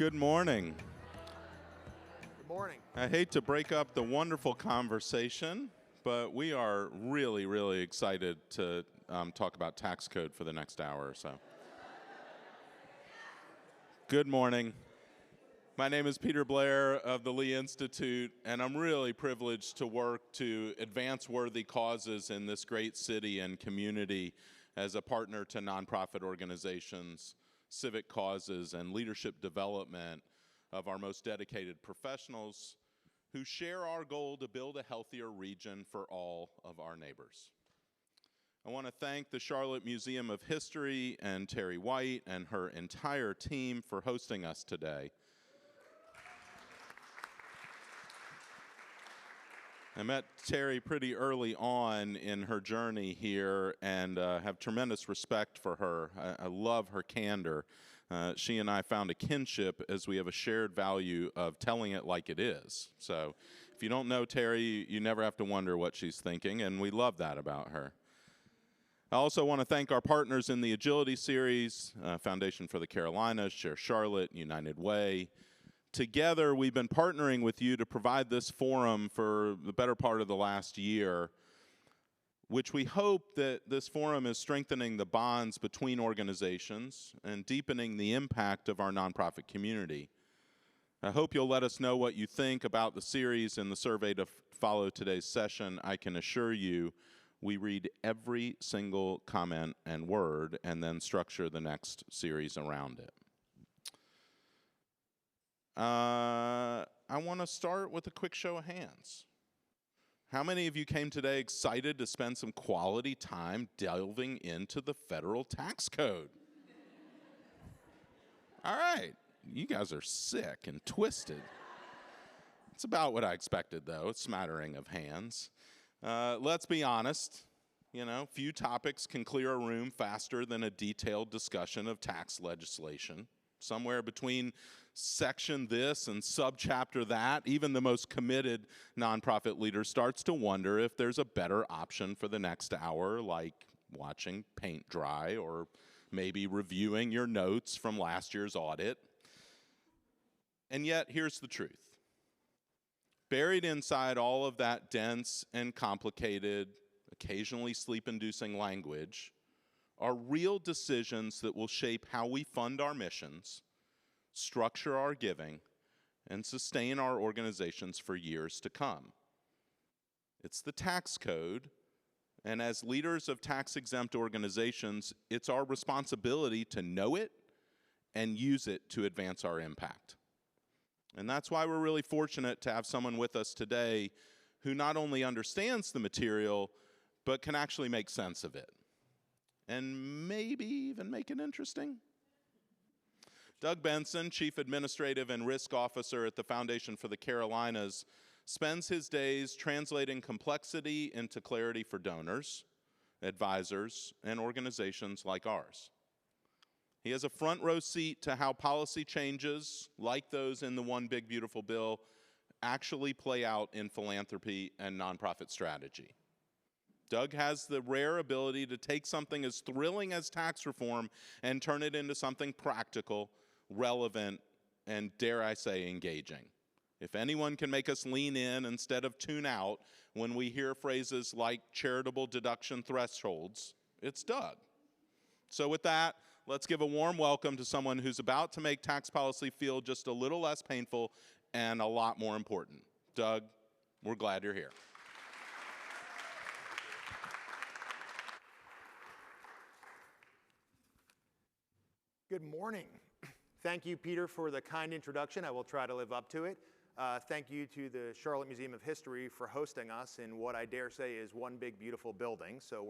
Good morning. Good morning. I hate to break up the wonderful conversation, but we are really, really excited to talk about tax code for the next hour or so. Good morning. My name is Peter Blair of the Lee Institute, and I'm really privileged to work to advance worthy causes in this great city and community as a partner to nonprofit organizations, civic causes, and leadership development of our most dedicated professionals who share our goal to build a healthier region for all of our neighbors. I want to thank the Charlotte Museum of History and Terry White and her entire team for hosting us today. I met Terry pretty early on in her journey here and have tremendous respect for her. I love her candor. She and I found a kinship as we have a shared value of telling it like it is. So if you don't know Terry, you never have to wonder what she's thinking, and we love that about her. I also want to thank our partners in the Agility Series, Foundation for the Carolinas, Share Charlotte, United Way. Together, we've been partnering with you to provide this forum for the better part of the last year, which we hope that this forum is strengthening the bonds between organizations and deepening the impact of our nonprofit community. I hope you'll let us know what you think about the series in the survey to follow today's session. I can assure you we read every single comment and word and then structure the next series around it. I want to start with a quick show of hands. How many of you came today excited to spend some quality time delving into the federal tax code? All right, you guys are sick and twisted. It's about what I expected, though, a smattering of hands. Let's be honest, few topics can clear a room faster than a detailed discussion of tax legislation. Somewhere between section this and subchapter that, even the most committed nonprofit leader starts to wonder if there's a better option for the next hour, like watching paint dry or maybe reviewing your notes from last year's audit. And yet, here's the truth. Buried inside all of that dense and complicated, occasionally sleep-inducing language are real decisions that will shape how we fund our missions, structure our giving, and sustain our organizations for years to come. It's the tax code, and as leaders of tax-exempt organizations, it's our responsibility to know it and use it to advance our impact. And that's why we're really fortunate to have someone with us today who not only understands the material, but can actually make sense of it. And maybe even make it interesting. Doug Benson, Chief Administrative and Risk Officer at the Foundation for the Carolinas, spends his days translating complexity into clarity for donors, advisors, and organizations like ours. He has a front row seat to how policy changes, like those in the One Big Beautiful Bill, actually play out in philanthropy and nonprofit strategy. Doug has the rare ability to take something as thrilling as tax reform and turn it into something practical, relevant, and dare I say, engaging. If anyone can make us lean in instead of tune out when we hear phrases like charitable deduction thresholds, it's Doug. So with that, let's give a warm welcome to someone who's about to make tax policy feel just a little less painful and a lot more important. Doug, we're glad you're here. Good morning. Thank you, Peter, for the kind introduction. I will try to live up to it. Thank you to the Charlotte Museum of History for hosting us in what I dare say is one big, beautiful building. So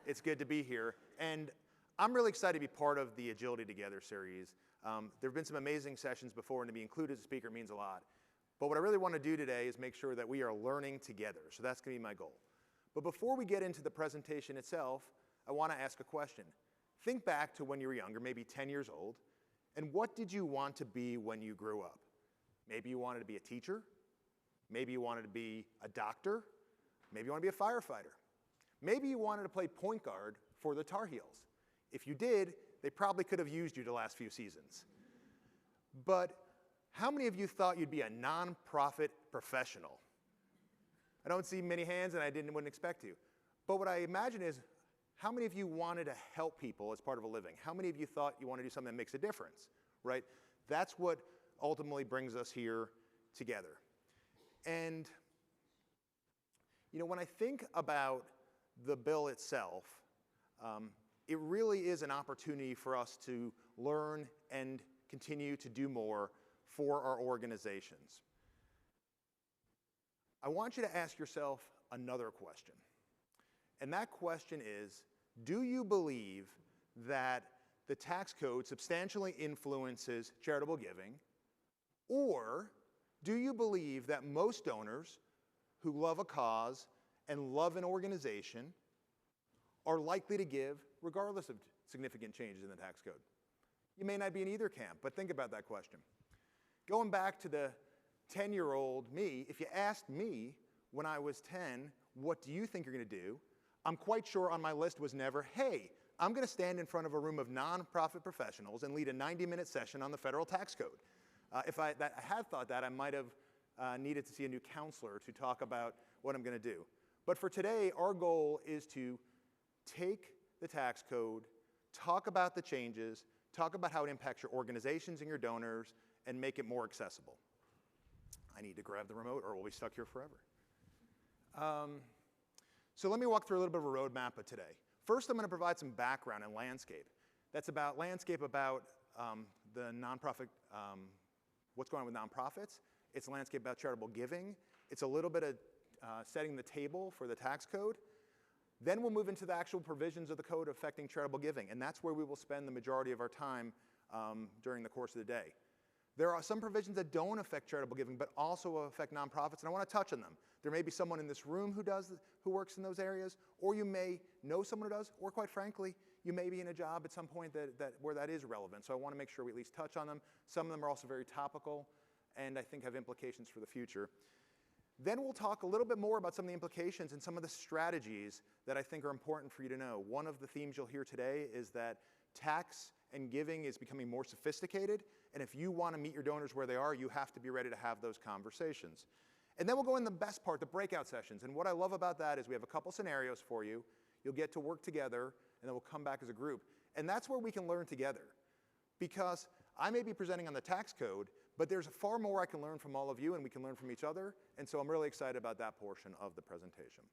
it's good to be here. And I'm really excited to be part of the Agility Together series. There have been some amazing sessions before, and to be included as a speaker means a lot. But what I really want to do today is make sure that we are learning together. So that's going to be my goal. But before we get into the presentation itself, I want to ask a question. Think back to when you were younger, maybe 10 years old, and what did you want to be when you grew up? Maybe you wanted to be a teacher. Maybe you wanted to be a doctor. Maybe you want to be a firefighter. Maybe you wanted to play point guard for the Tar Heels. If you did, they probably could have used you the last few seasons. But how many of you thought you'd be a nonprofit professional? I don't see many hands, and I wouldn't expect to. But what I imagine is, how many of you wanted to help people as part of a living? How many of you thought you want to do something that makes a difference, right? That's what ultimately brings us here together. And when I think about the bill itself, it really is an opportunity for us to learn and continue to do more for our organizations. I want you to ask yourself another question. And that question is, do you believe that the tax code substantially influences charitable giving? Or do you believe that most donors who love a cause and love an organization are likely to give regardless of significant changes in the tax code? You may not be in either camp, but think about that question. Going back to the 10-year-old me, if you asked me when I was 10, what do you think you're going to do? I'm quite sure on my list was never, hey, I'm going to stand in front of a room of nonprofit professionals and lead a 90-minute session on the federal tax code. If I had thought that, I might have needed to see a new counselor to talk about what I'm going to do. But for today, our goal is to take the tax code, talk about the changes, talk about how it impacts your organizations and your donors, and make it more accessible. I need to grab the remote or we'll be stuck here forever. So let me walk through a little bit of a roadmap of today. First, I'm going to provide some background and landscape. That's about landscape about the nonprofit, what's going on with nonprofits. It's landscape about charitable giving. It's a little bit of setting the table for the tax code. Then we'll move into the actual provisions of the code affecting charitable giving, and that's where we will spend the majority of our time during the course of the day. There are some provisions that don't affect charitable giving, but also affect nonprofits, and I want to touch on them. There may be someone in this room who works in those areas, or you may know someone who does, or quite frankly, you may be in a job at some point where that is relevant. So I want to make sure we at least touch on them. Some of them are also very topical, and I think have implications for the future. Then we'll talk a little bit more about some of the implications and some of the strategies that I think are important for you to know. One of the themes you'll hear today is that tax and giving is becoming more sophisticated, and if you want to meet your donors where they are, you have to be ready to have those conversations. And then we'll go in the best part, the breakout sessions. And what I love about that is we have a couple scenarios for you. You'll get to work together, and then we'll come back as a group. And that's where we can learn together. Because I may be presenting on the tax code, but there's far more I can learn from all of you, and we can learn from each other. And so I'm really excited about that portion of the presentation.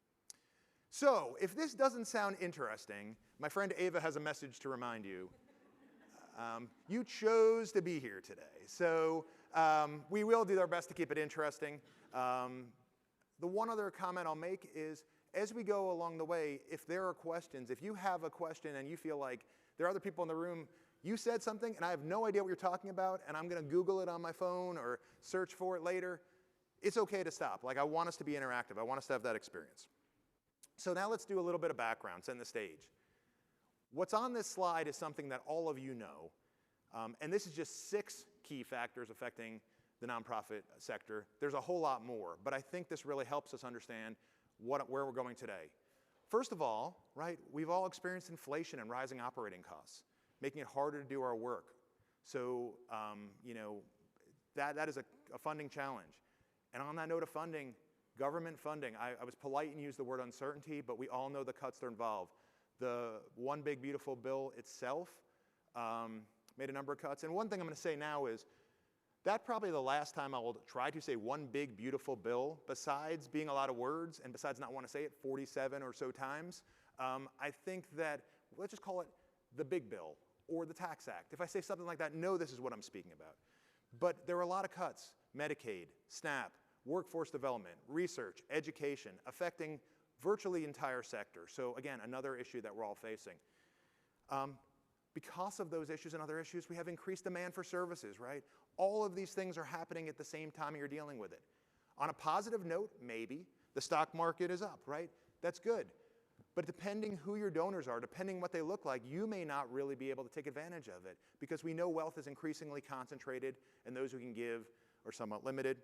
So if this doesn't sound interesting, my friend Ava has a message to remind you. You chose to be here today. So we will do our best to keep it interesting. The one other comment I'll make is, as we go along the way, if there are questions, if you have a question and you feel like there are other people in the room, you said something and I have no idea what you're talking about, and I'm going to Google it on my phone or search for it later, it's okay to stop. Like, I want us to be interactive. I want us to have that experience. So now let's do a little bit of background, set the stage. What's on this slide is something that all of you know, and this is just 6 key factors affecting the nonprofit sector. There's a whole lot more, but I think this really helps us understand where we're going today. First of all, right, we've all experienced inflation and rising operating costs, making it harder to do our work. So, that is a funding challenge. And on that note of funding, government funding, I was polite and used the word uncertainty, but we all know the cuts that are involved. The One Big Beautiful Bill itself made a number of cuts. And one thing I'm going to say now is, that's probably the last time I will try to say one big, beautiful bill, besides being a lot of words and besides not want to say it 47 or so times. I think that, let's just call it the big bill or the Tax Act. If I say something like that, know this is what I'm speaking about. But there are a lot of cuts: Medicaid, SNAP, workforce development, research, education, affecting virtually the entire sector. So again, another issue that we're all facing. Because of those issues and other issues, we have increased demand for services, right? All of these things are happening at the same time you're dealing with it. On a positive note, maybe, the stock market is up, right? That's good. But depending who your donors are, depending what they look like, you may not really be able to take advantage of it, because we know wealth is increasingly concentrated and those who can give are somewhat limited.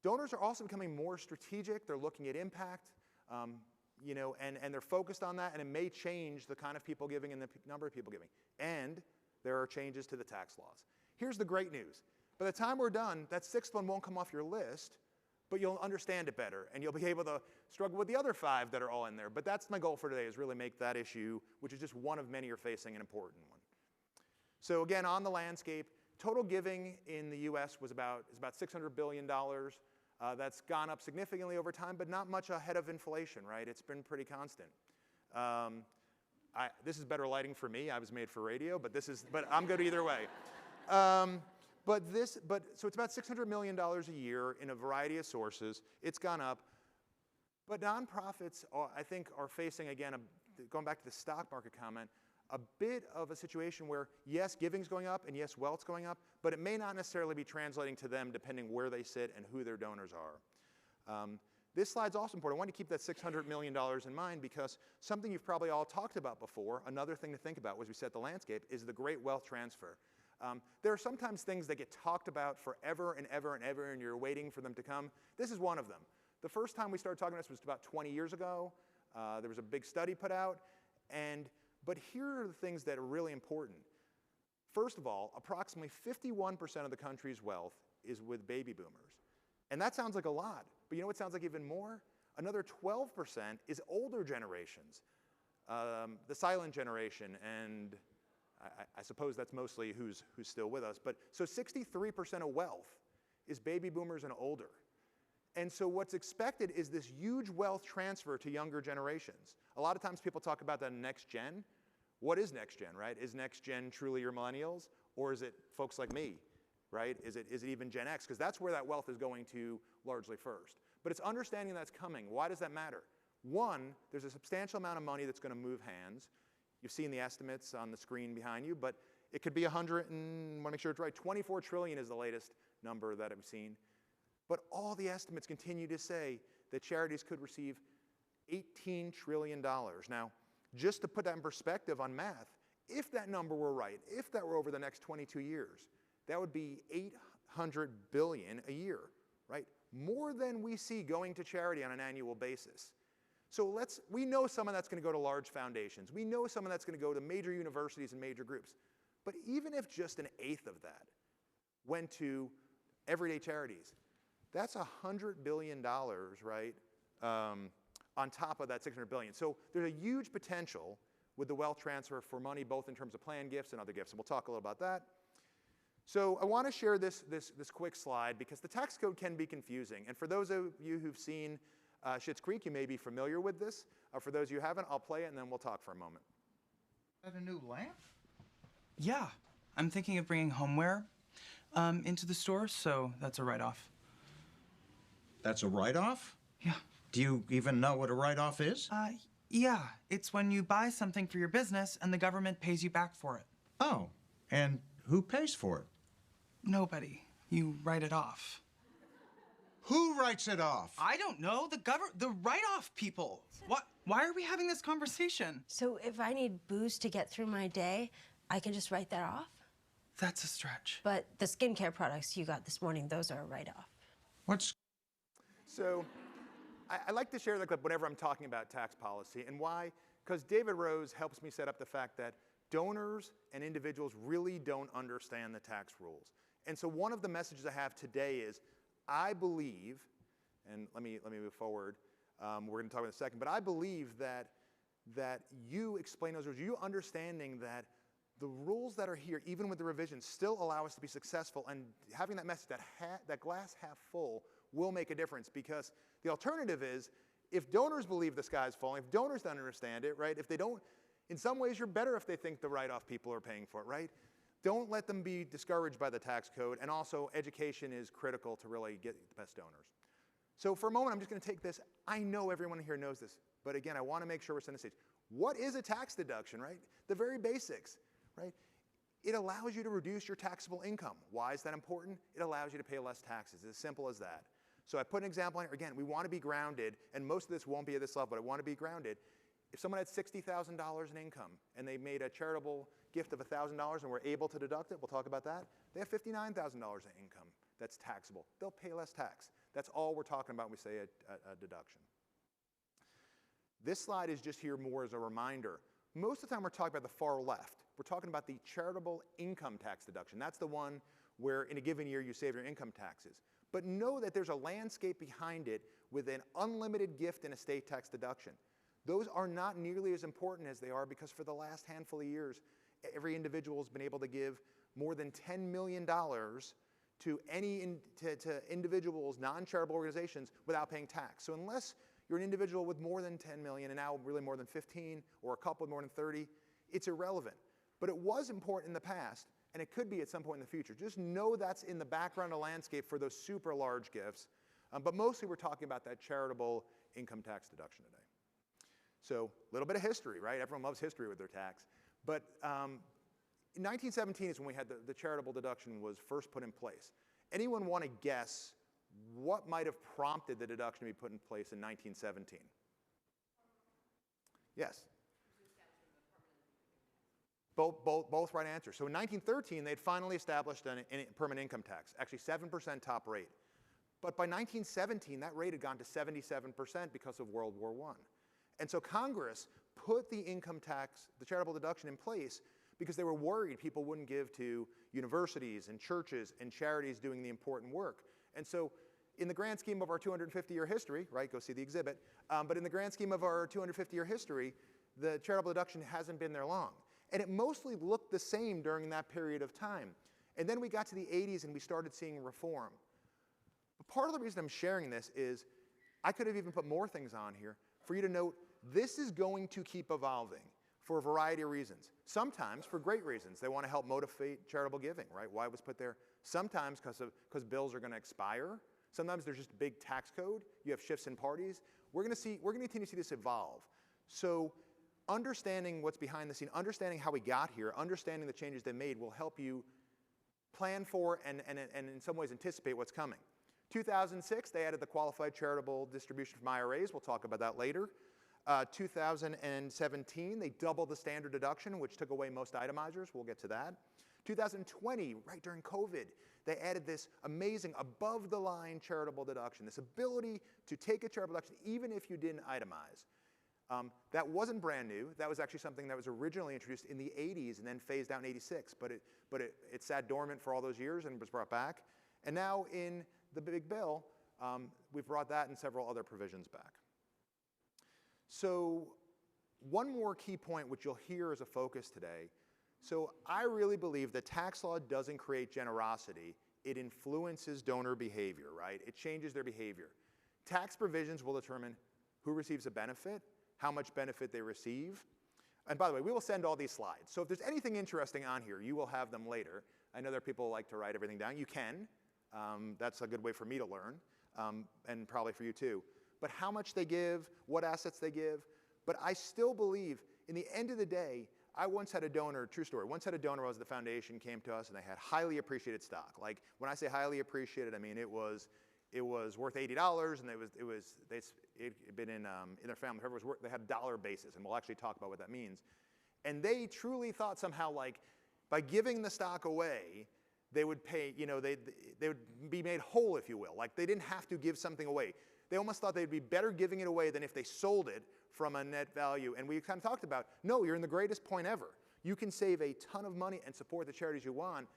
Donors are also becoming more strategic. They're looking at impact. And they're focused on that, and it may change the kind of people giving and the number of people giving. And there are changes to the tax laws. here's the great news. By the time we're done, that sixth one won't come off your list, but you'll understand it better, and you'll be able to struggle with the other 5 that are all in there. But that's my goal for today, is really make that issue, which is just one of many you're facing, an important one. So again, on the landscape, total giving in the US is about $600 billion. That's gone up significantly over time, but not much ahead of inflation, right? It's been pretty constant. This is better lighting for me. I was made for radio, but I'm good either way. So it's about $600 million a year in a variety of sources. It's gone up. But nonprofits, I think, are facing, again, going back to the stock market comment, a bit of a situation where, yes, giving's going up and yes, wealth's going up, but it may not necessarily be translating to them depending where they sit and who their donors are. This slide's also important. I want to keep that $600 million in mind because something you've probably all talked about before, another thing to think about as we set the landscape, is the great wealth transfer. There are sometimes things that get talked about forever and ever and ever, and you're waiting for them to come. This is one of them. The first time we started talking about this was about 20 years ago. There was a big study put out. But here are the things that are really important. First of all, approximately 51% of the country's wealth is with baby boomers. And that sounds like a lot. But you know what sounds like even more? Another 12% is older generations, the silent generation, and I suppose that's mostly who's still with us. But so 63% of wealth is baby boomers and older. And so what's expected is this huge wealth transfer to younger generations. A lot of times people talk about the next gen. What is next gen, right? Is next gen truly your millennials? Or is it folks like me, right? Is it even Gen X? Because that's where that wealth is going to largely first. But it's understanding that's coming. Why does that matter? One, there's a substantial amount of money that's going to move hands. You've seen the estimates on the screen behind you, but it could be 100 and, I want to make sure it's right, 24 trillion is the latest number that I've seen. But all the estimates continue to say that charities could receive $18 trillion. Now, just to put that in perspective on math, if that number were right, if that were over the next 22 years, that would be $800 billion a year, right? More than we see going to charity on an annual basis. So we know some of that's going to go to large foundations. We know some of that's going to go to major universities and major groups. But even if just an eighth of that went to everyday charities, that's $100 billion, right, on top of that $600 billion. So there's a huge potential with the wealth transfer for money, both in terms of planned gifts and other gifts. And we'll talk a little about that. So I want to share this quick slide because the tax code can be confusing. And for those of you who've seen Schitt's Creek, you may be familiar with this. For those of you who haven't, I'll play it and then we'll talk for a moment. Is that a new lamp? Yeah, I'm thinking of bringing homeware into the store, so that's a write-off. That's a write-off? Yeah. Do you even know what a write-off is? Yeah. It's when you buy something for your business and the government pays you back for it. Oh, and who pays for it? Nobody. You write it off. Who writes it off? I don't know. The write-off people. What? Why are we having this conversation? So if I need booze to get through my day, I can just write that off? That's a stretch. But the skincare products you got this morning, those are a write-off. What's... So I like to share the clip whenever I'm talking about tax policy. And why? Because David Rose helps me set up the fact that donors and individuals really don't understand the tax rules. And so one of the messages I have today is, I believe, and let me move forward, we're going to talk about it in a second, but I believe that you explain those rules, you understanding that the rules that are here, even with the revisions, still allow us to be successful, and having that message that glass half full will make a difference, because the alternative is, if donors believe the sky's falling, if donors don't understand it, right, if they don't, in some ways you're better if they think the write-off people are paying for it, right? Don't let them be discouraged by the tax code, and also education is critical to really get the best donors. So for a moment, I'm just going to take this. I know everyone here knows this, but again, I want to make sure we're setting the stage. What is a tax deduction, right? The very basics, right? It allows you to reduce your taxable income. Why is that important? It allows you to pay less taxes. It's as simple as that. So I put an example on here. Again, we want to be grounded, and most of this won't be at this level, but I want to be grounded. If someone had $60,000 in income and they made a charitable gift of $1,000 and were able to deduct it, we'll talk about that, they have $59,000 in income that's taxable. They'll pay less tax. That's all we're talking about when we say a deduction. This slide is just here more as a reminder. Most of the time we're talking about the far left. We're talking about the charitable income tax deduction. That's the one where in a given year you save your income taxes. But know that there's a landscape behind it with an unlimited gift and estate tax deduction. Those are not nearly as important as they are because for the last handful of years, every individual has been able to give more than $10 million to individuals, non-charitable organizations, without paying tax. So unless you're an individual with more than 10 million and now really more than 15 or a couple with more than 30, it's irrelevant. But it was important in the past, and it could be at some point in the future. Just know that's in the background of landscape for those super large gifts. But mostly we're talking about that charitable income tax deduction today. So a little bit of history, right? Everyone loves history with their tax. But in 1917 is when we had the charitable deduction was first put in place. Anyone want to guess what might have prompted the deduction to be put in place in 1917? Yes? Both right answers. So in 1913, they'd finally established a permanent income tax, actually 7% top rate. But by 1917, that rate had gone to 77% because of World War I. And so Congress put the income tax, the charitable deduction in place because they were worried people wouldn't give to universities and churches and charities doing the important work. And so in the grand scheme of our 250-year history, right, go see the exhibit, but in the grand scheme of our 250-year history, the charitable deduction hasn't been there long. And it mostly looked the same during that period of time. And then we got to the 80s and we started seeing reform. But part of the reason I'm sharing this is I could have even put more things on here for you to note this is going to keep evolving for a variety of reasons. Sometimes for great reasons. They want to help motivate charitable giving, right? Why it was put there? Sometimes because bills are going to expire. Sometimes there's just a big tax code. You have shifts in parties. We're going to continue to see this evolve. So understanding what's behind the scene, understanding how we got here, understanding the changes they made will help you plan for and in some ways anticipate what's coming. 2006, they added the qualified charitable distribution from IRAs. We'll talk about that later. 2017, they doubled the standard deduction, which took away most itemizers. We'll get to that. 2020, right during COVID, they added this amazing above-the-line charitable deduction, this ability to take a charitable deduction even if you didn't itemize. That wasn't brand new. That was actually something that was originally introduced in the 80s and then phased out in 86. But it sat dormant for all those years and was brought back. And now in the big bill, we've brought that and several other provisions back. So one more key point which you'll hear as a focus today. So I really believe that tax law doesn't create generosity. It influences donor behavior, right? It changes their behavior. Tax provisions will determine who receives a benefit, how much benefit they receive. And by the way, we will send all these slides. So if there's anything interesting on here, you will have them later. I know there are people who like to write everything down. You can. That's a good way for me to learn, and probably for you too. But how much they give, what assets they give. But I still believe, in the end of the day, I once had a donor, true story, once had a donor as the foundation came to us and they had highly appreciated stock. Like when I say highly appreciated, I mean it was worth $80 and it'd been in their family, they had a dollar basis, and we'll actually talk about what that means. And they truly thought somehow like by giving the stock away, they would pay, they would be made whole, if you will. Like they didn't have to give something away. They almost thought they'd be better giving it away than if they sold it from a net value. And we kind of talked about, no, you're in the greatest point ever. You can save a ton of money and support the charities you want,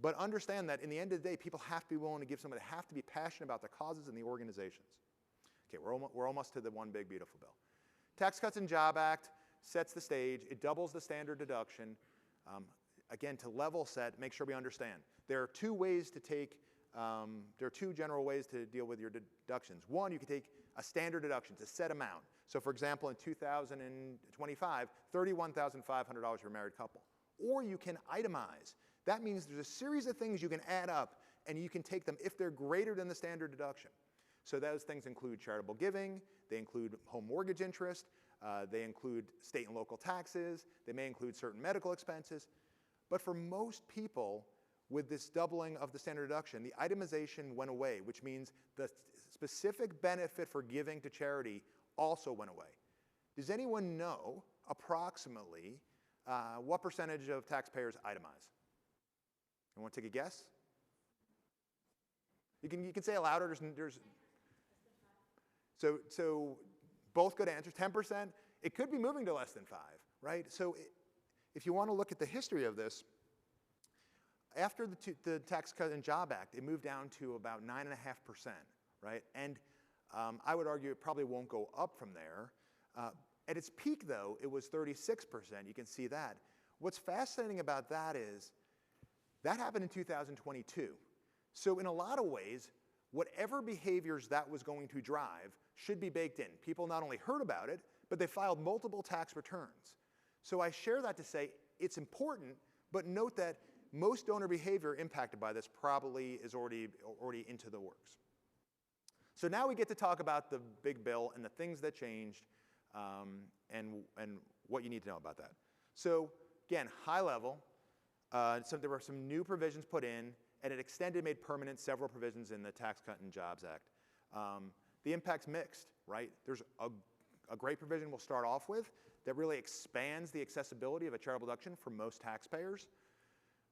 but understand that in the end of the day, people have to be willing to give something. They have to be passionate about the causes and the organizations. Okay, we're almost to the one big beautiful bill. Tax Cuts and Jobs Act sets the stage. It doubles the standard deduction. Again, to level set, make sure we understand. There are two ways to take, there are two general ways to deal with your deductions. One, you can take a standard deduction, it's a set amount. So for example, in 2025, $31,500 for a married couple. Or you can itemize. That means there's a series of things you can add up and you can take them if they're greater than the standard deduction. So those things include charitable giving, they include home mortgage interest, they include state and local taxes, they may include certain medical expenses. But for most people, with this doubling of the standard deduction, the itemization went away, which means the specific benefit for giving to charity also went away. Does anyone know approximately what percentage of taxpayers itemize? Anyone take a guess? You can say it louder. So both good answers. 10%. It could be moving to less than 5. right? So if you want to look at the history of this, after the Tax Cut and Job Act, it moved down to about 9.5%, right? And I would argue it probably won't go up from there. At its peak, though, it was 36%. You can see that. What's fascinating about that is that happened in 2022. So in a lot of ways, whatever behaviors that was going to drive should be baked in. People not only heard about it, but they filed multiple tax returns. So I share that to say it's important, but note that most donor behavior impacted by this probably is already into the works. So now we get to talk about the big bill and the things that changed and what you need to know about that. So again, high level, there were some new provisions put in, and it extended, made permanent several provisions in the Tax Cut and Jobs Act. The impact's mixed, right? There's a great provision we'll start off with that really expands the accessibility of a charitable deduction for most taxpayers.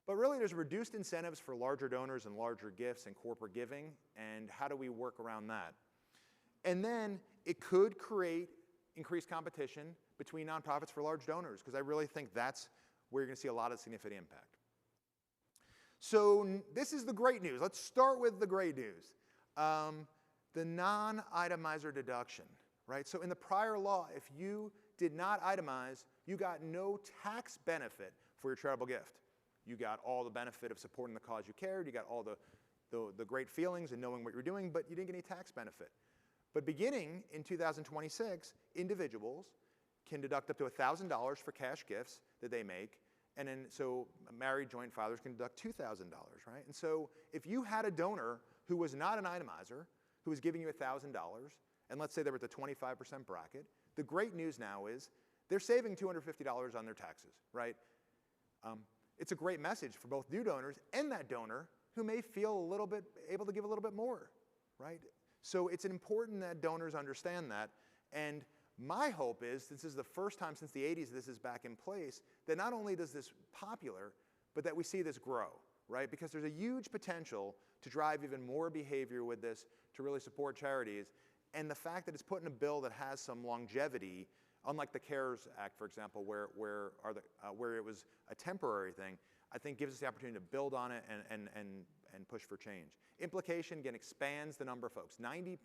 But really, there's reduced incentives for larger donors and larger gifts and corporate giving, and how do we work around that? And then it could create increased competition between nonprofits for large donors, because I really think that's where you're going to see a lot of significant impact. So this is the great news. Let's start with the great news. The non-itemizer deduction, right? So in the prior law, if you did not itemize, you got no tax benefit for your charitable gift. You got all the benefit of supporting the cause you cared. You got all the great feelings and knowing what you're doing, but you didn't get any tax benefit. But beginning in 2026, individuals can deduct up to $1,000 for cash gifts that they make. And then, so married joint fathers can deduct $2,000, right? And so if you had a donor who was not an itemizer, who was giving you $1,000, and let's say they were at the 25% bracket, the great news now is they're saving $250 on their taxes, right? It's a great message for both new donors and that donor who may feel a little bit able to give a little bit more, right? So it's important that donors understand that. And my hope is, this is the first time since the 80s this is back in place, that not only does this popular, but that we see this grow, right? Because there's a huge potential to drive even more behavior with this to really support charities. And the fact that it's put in a bill that has some longevity, unlike the CARES Act, for example, where it was a temporary thing, I think gives us the opportunity to build on it and push for change. Implication, again, expands the number of folks. 90+%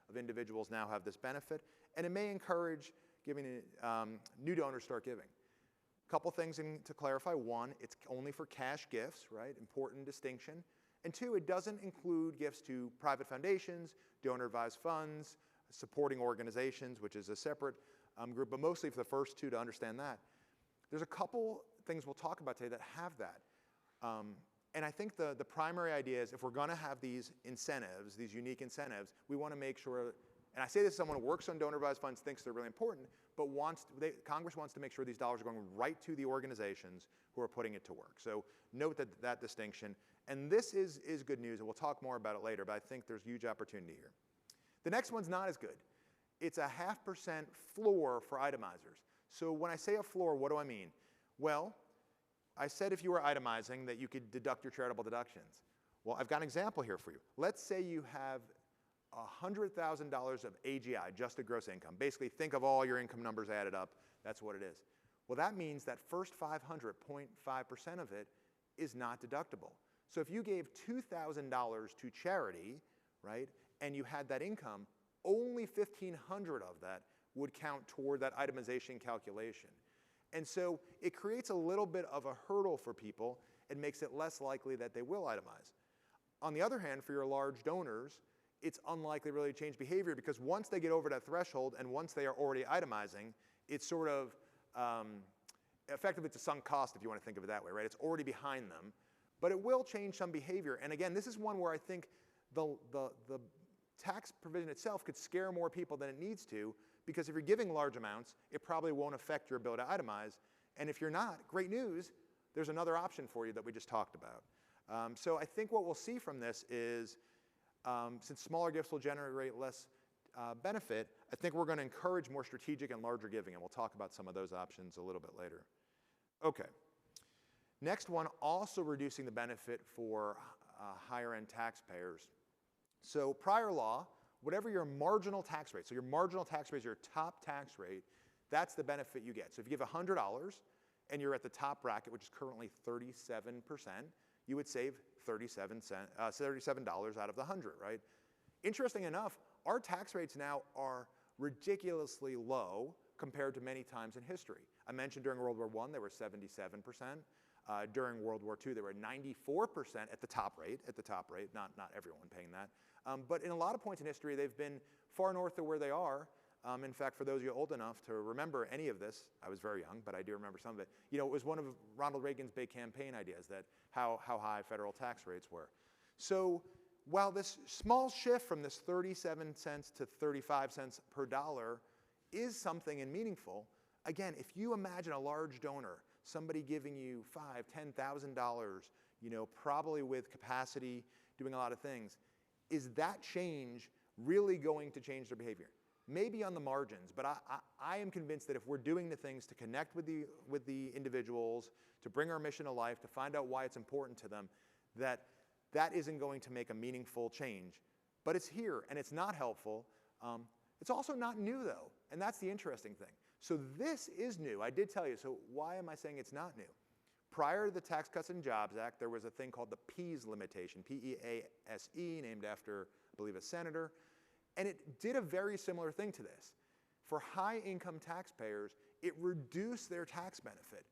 of individuals now have this benefit, and it may encourage new donors start giving. A couple things to clarify. One, it's only for cash gifts, right? Important distinction. And two, it doesn't include gifts to private foundations, donor-advised funds, supporting organizations, which is a separate group, but mostly for the first two to understand that. There's a couple things we'll talk about today that have that. And I think the primary idea is if we're going to have these incentives, these unique incentives, we want to make sure, and I say this as someone who works on donor-advised funds, thinks they're really important, but Congress wants to make sure these dollars are going right to the organizations who are putting it to work. So note that distinction. And this is good news, and we'll talk more about it later, but I think there's huge opportunity here. The next one's not as good. It's a 0.5% floor for itemizers. So when I say a floor, what do I mean? Well, I said if you were itemizing that you could deduct your charitable deductions. Well, I've got an example here for you. Let's say you have $100,000 of AGI, adjusted gross income. Basically, think of all your income numbers added up. That's what it is. Well, that means that first 500, 0.5% of it is not deductible. So if you gave $2,000 to charity, right, and you had that income, only $1,500 of that would count toward that itemization calculation. And so it creates a little bit of a hurdle for people and makes it less likely that they will itemize. On the other hand, for your large donors, it's unlikely really to change behavior because once they get over that threshold and once they are already itemizing, it's sort of effectively it's a sunk cost if you want to think of it that way, right? It's already behind them, but it will change some behavior. And again, this is one where I think the tax provision itself could scare more people than it needs to, because if you're giving large amounts, it probably won't affect your ability to itemize. And if you're not, great news, there's another option for you that we just talked about. So I think what we'll see from this is, since smaller gifts will generate less benefit, I think we're going to encourage more strategic and larger giving, and we'll talk about some of those options a little bit later. Okay. Next one, also reducing the benefit for higher-end taxpayers. So prior law, whatever your marginal tax rate, so your marginal tax rate is your top tax rate, That's the benefit you get. So if you give $100 and you're at the top bracket, which is currently 37%, you would save $37 out of the 100, right? Interesting enough, our tax rates now are ridiculously low compared to many times in history. I mentioned during World War I, they were 77%. During World War II, they were 94% at the top rate, not everyone paying that. But in a lot of points in history, they've been far north of where they are. In fact, for those of you old enough to remember any of this, I was very young, but I do remember some of it. You know, it was one of Ronald Reagan's big campaign ideas, that how high federal tax rates were. So while this small shift from this 37 cents to 35 cents per dollar is something and meaningful, again, if you imagine a large donor, somebody giving you $5,000, $10,000, you know, probably with capacity, doing a lot of things, is that change really going to change their behavior? Maybe on the margins, but I am convinced that if we're doing the things to connect with the individuals, to bring our mission to life, to find out why it's important to them, that isn't going to make a meaningful change. But it's here, and it's not helpful. It's also not new, though, and that's the interesting thing. So this is new. I did tell you, so why am I saying it's not new? Prior to the Tax Cuts and Jobs Act, there was a thing called the PEASE limitation, P-E-A-S-E, named after, I believe, a senator. And it did a very similar thing to this. For high-income taxpayers, it reduced their tax benefit.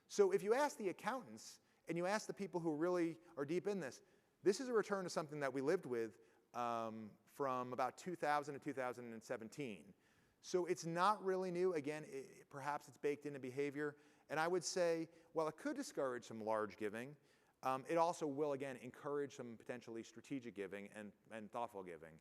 So if you ask the accountants and you ask the people who really are deep in this, this is a return to something that we lived with from about 2000 to 2017. So it's not really new. Again, perhaps it's baked into behavior. And I would say, while it could discourage some large giving, it also will, again, encourage some potentially strategic giving and thoughtful giving.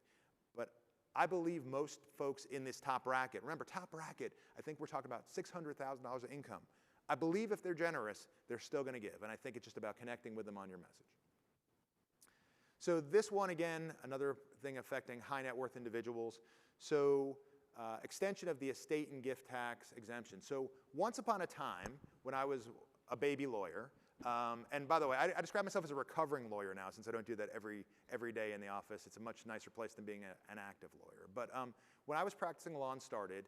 But I believe most folks in this top bracket, remember, top bracket, I think we're talking about $600,000 of income. I believe if they're generous, they're still going to give. And I think it's just about connecting with them on your message. So this one, again, another thing affecting high net worth individuals. So extension of the estate and gift tax exemption. So once upon a time, when I was a baby lawyer, and by the way, I describe myself as a recovering lawyer now, since I don't do that every day in the office. It's a much nicer place than being an active lawyer. But when I was practicing law and started,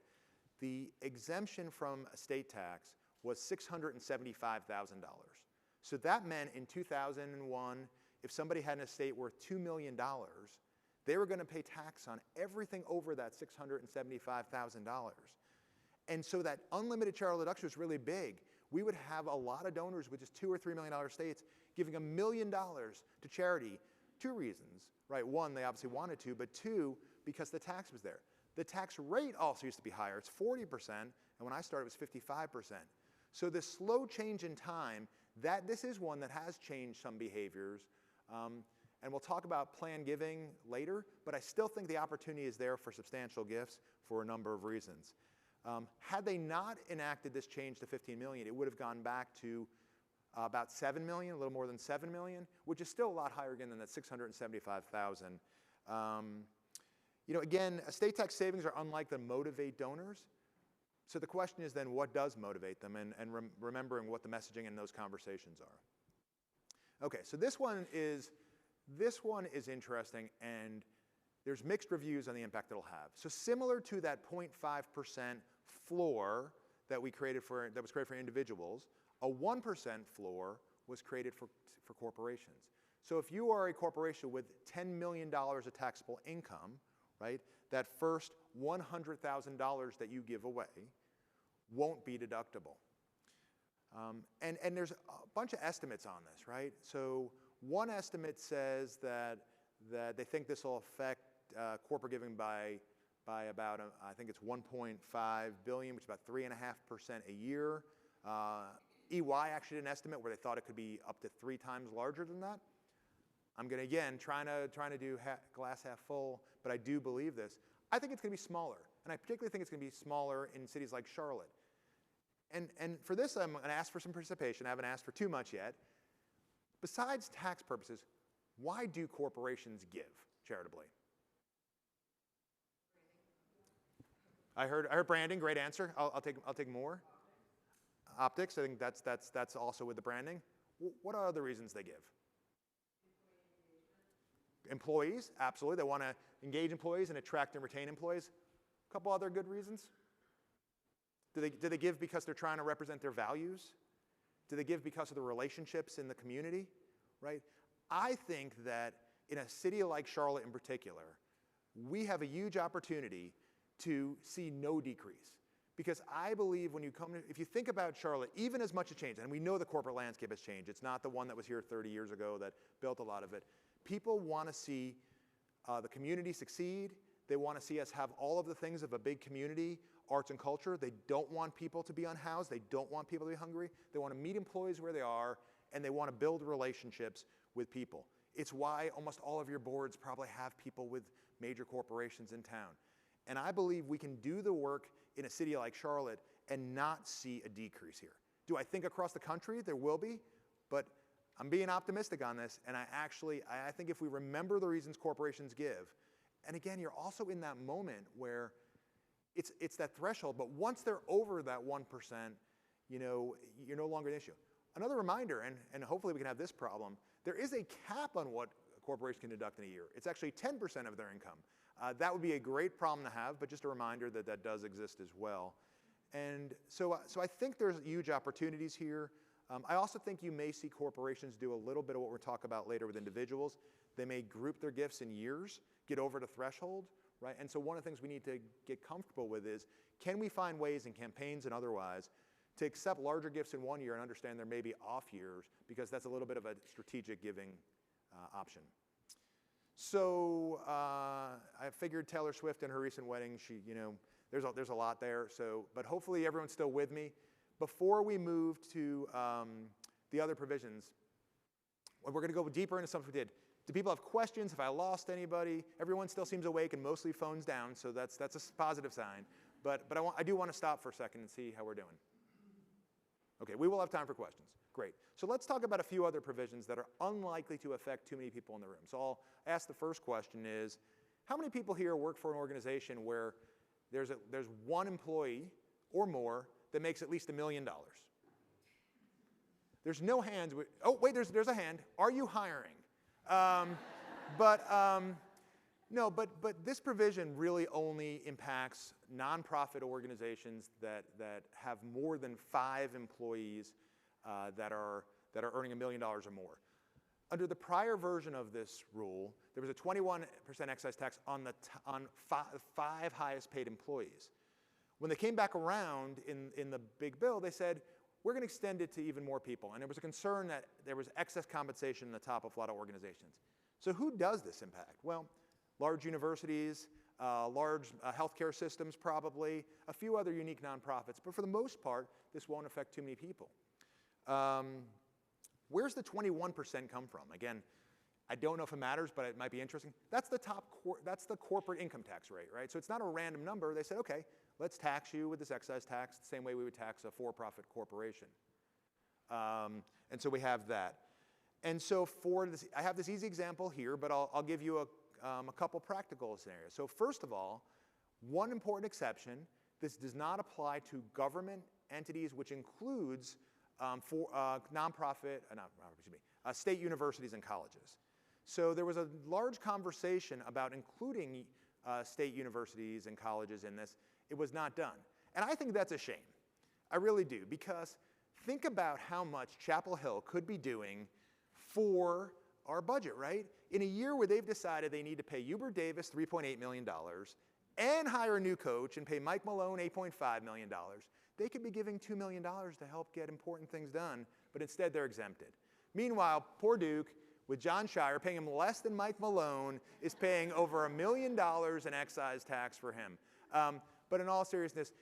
the exemption from estate tax was $675,000. So that meant in 2001, if somebody had an estate worth $2 million, they were going to pay tax on everything over that $675,000. And so that unlimited charitable deduction was really big. We would have a lot of donors with just $2 or $3 million estates giving $1 million to charity. Two reasons, right? One, they obviously wanted to, but two, because the tax was there. The tax rate also used to be higher. It's 40%, and when I started, it was 55%. So this slow change in time, this is one that has changed some behaviors. And we'll talk about planned giving later, but I still think the opportunity is there for substantial gifts for a number of reasons. Had they not enacted this change to 15 million, it would have gone back to about 7 million, a little more than 7 million, which is still a lot higher again than that 675,000. You know, again, estate tax savings are unlikely to motivate donors. So the question is then, what does motivate them, and remembering what the messaging in those conversations are. Okay, so this one is interesting, and there's mixed reviews on the impact it'll have. So similar to that 0.5% floor that was created for individuals, a 1% floor was created for corporations. So if you are a corporation with $10 million of taxable income, right, that first $100,000 that you give away won't be deductible. And there's a bunch of estimates on this, right? So one estimate says that they think this will affect corporate giving by about, I think it's 1.5 billion, which is about 3.5% a year. EY actually did an estimate where they thought it could be up to 3 times larger than that. I'm going to, again, trying to do glass half full, but I do believe this. I think it's going to be smaller, and I particularly think it's going to be smaller in cities like Charlotte. And for this, I'm going to ask for some participation. I haven't asked for too much yet. Besides tax purposes, why do corporations give charitably? I heard branding. Great answer. I'll take more. Optics. I think that's also with the branding. What are other reasons they give? Employees. Absolutely. They want to engage employees and attract and retain employees. A couple other good reasons. Do they give because they're trying to represent their values? Do they give because of the relationships in the community, right? I think that in a city like Charlotte in particular, we have a huge opportunity to see no decrease. Because I believe when you come to, if you think about Charlotte, even as much has changed, and we know the corporate landscape has changed, it's not the one that was here 30 years ago that built a lot of it. People want to see the community succeed. They want to see us have all of the things of a big community, arts and culture. They don't want people to be unhoused. They don't want people to be hungry. They want to meet employees where they are, and they want to build relationships with people. It's why almost all of your boards probably have people with major corporations in town. And I believe we can do the work in a city like Charlotte and not see a decrease here. Do I think across the country there will be? But I'm being optimistic on this, and I think if we remember the reasons corporations give, and again, you're also in that moment where it's that threshold, but once they're over that 1%, you're no longer an issue. Another reminder, and hopefully we can have this problem, there is a cap on what a corporation can deduct in a year. It's actually 10% of their income. That would be a great problem to have, but just a reminder that that does exist as well. And so I think there's huge opportunities here. I also think you may see corporations do a little bit of what we'll talk about later with individuals. They may group their gifts in years, get over the threshold, right? And so one of the things we need to get comfortable with is, can we find ways in campaigns and otherwise to accept larger gifts in one year and understand there may be off years, because that's a little bit of a strategic giving option. So I figured Taylor Swift and her recent wedding, there's a lot there. But hopefully everyone's still with me. Before we move to the other provisions, we're going to go deeper into something we did. Do people have questions? Have I lost anybody? Everyone still seems awake and mostly phones down, so that's a positive sign. But I do want to stop for a second and see how we're doing. Okay, we will have time for questions. Great. So let's talk about a few other provisions that are unlikely to affect too many people in the room. So I'll ask the first question is, how many people here work for an organization where there's one employee or more that makes at least $1 million? There's no hands. Oh, wait, there's a hand. Are you hiring? No, but this provision really only impacts nonprofit organizations that have more than 5 employees that are earning $1 million or more. Under the prior version of this rule, there was a 21% excise tax on 5 highest paid employees. When they came back around in the big bill, they said, we're going to extend it to even more people. And there was a concern that there was excess compensation in the top of a lot of organizations. So who does this impact? Well, large universities, large healthcare systems probably, a few other unique nonprofits. But for the most part, this won't affect too many people. Where's the 21% come from? Again, I don't know if it matters, but it might be interesting. That's that's the corporate income tax rate, right? So it's not a random number. They said, okay, let's tax you with this excise tax the same way we would tax a for-profit corporation. And so we have that. And so for this, I have this easy example here, but I'll give you a couple practical scenarios. So first of all, one important exception, this does not apply to government entities, which includes state universities and colleges. So there was a large conversation about including state universities and colleges in this. It was not done. And I think that's a shame. I really do, because think about how much Chapel Hill could be doing for our budget, right? In a year where they've decided they need to pay Hubert Davis $3.8 million and hire a new coach and pay Mike Malone $8.5 million, they could be giving $2 million to help get important things done, but instead they're exempted. Meanwhile, poor Duke, with John Shire paying him less than Mike Malone, is paying over $1 million in excise tax for him. But in all seriousness,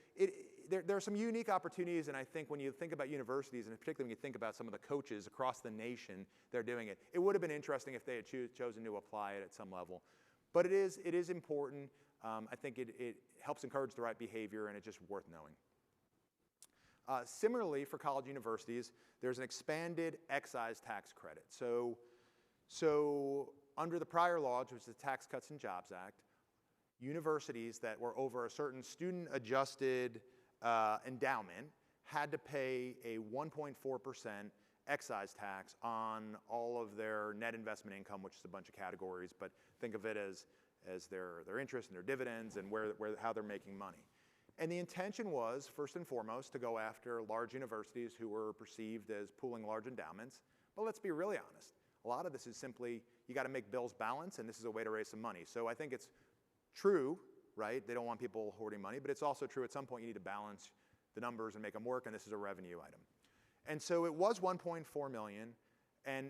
there are some unique opportunities, and I think when you think about universities, and particularly when you think about some of the coaches across the nation that are doing it, it would have been interesting if they had chosen to apply it at some level. But it is important. I think it helps encourage the right behavior, and it's just worth knowing. Similarly, for college universities, there's an expanded excise tax credit. So under the prior law, which was the Tax Cuts and Jobs Act, universities that were over a certain student-adjusted endowment had to pay a 1.4% excise tax on all of their net investment income, which is a bunch of categories, but think of it as their interest and their dividends and how they're making money. And the intention was, first and foremost, to go after large universities who were perceived as pooling large endowments. But let's be really honest. A lot of this is simply, you got to make bills balance, and this is a way to raise some money. So I think it's true, right? They don't want people hoarding money, but it's also true at some point you need to balance the numbers and make them work, and this is a revenue item. And so it was 1.4 million, and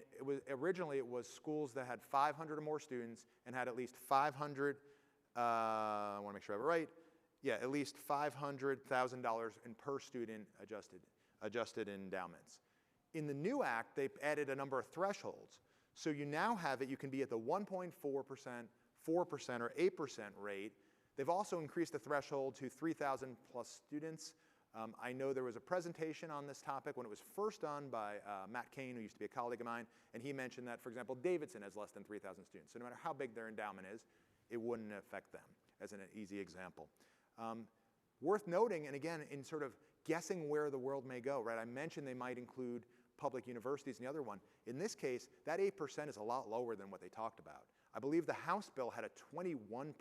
originally it was schools that had 500 or more students and had at least 500, I want to make sure I have it right, yeah, at least $500,000 in per student adjusted endowments. In the new act, they added a number of thresholds. So you now have it, you can be at the 1.4%, 4%, or 8% rate. They've also increased the threshold to 3,000 plus students. I know there was a presentation on this topic when it was first done by Matt Kane, who used to be a colleague of mine, and he mentioned that, for example, Davidson has less than 3,000 students. So no matter how big their endowment is, it wouldn't affect them, as an easy example. Worth noting, and again, in sort of guessing where the world may go, right? I mentioned they might include public universities in the other one. In this case, that 8% is a lot lower than what they talked about. I believe the House bill had a 21%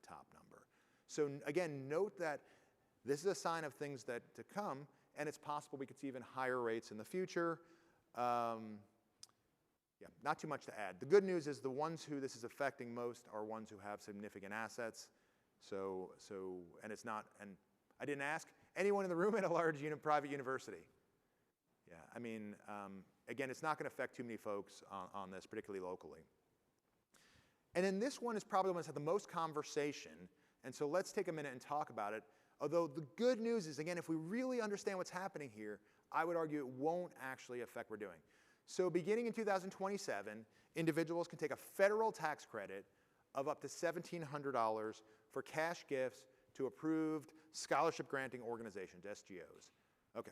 top number. So again, note that this is a sign of things that to come, and it's possible we could see even higher rates in the future. Yeah, not too much to add. The good news is the ones who this is affecting most are ones who have significant assets. And it's not, and I didn't ask anyone in the room at a large private university. Yeah, I mean, again, it's not going to affect too many folks on this, particularly locally. And then this one is probably the one that's had the most conversation, and so let's take a minute and talk about it. Although the good news is, again, if we really understand what's happening here, I would argue it won't actually affect what we're doing. So beginning in 2027, individuals can take a federal tax credit of up to $1,700 for cash gifts to approved scholarship granting organizations, SGOs. Okay,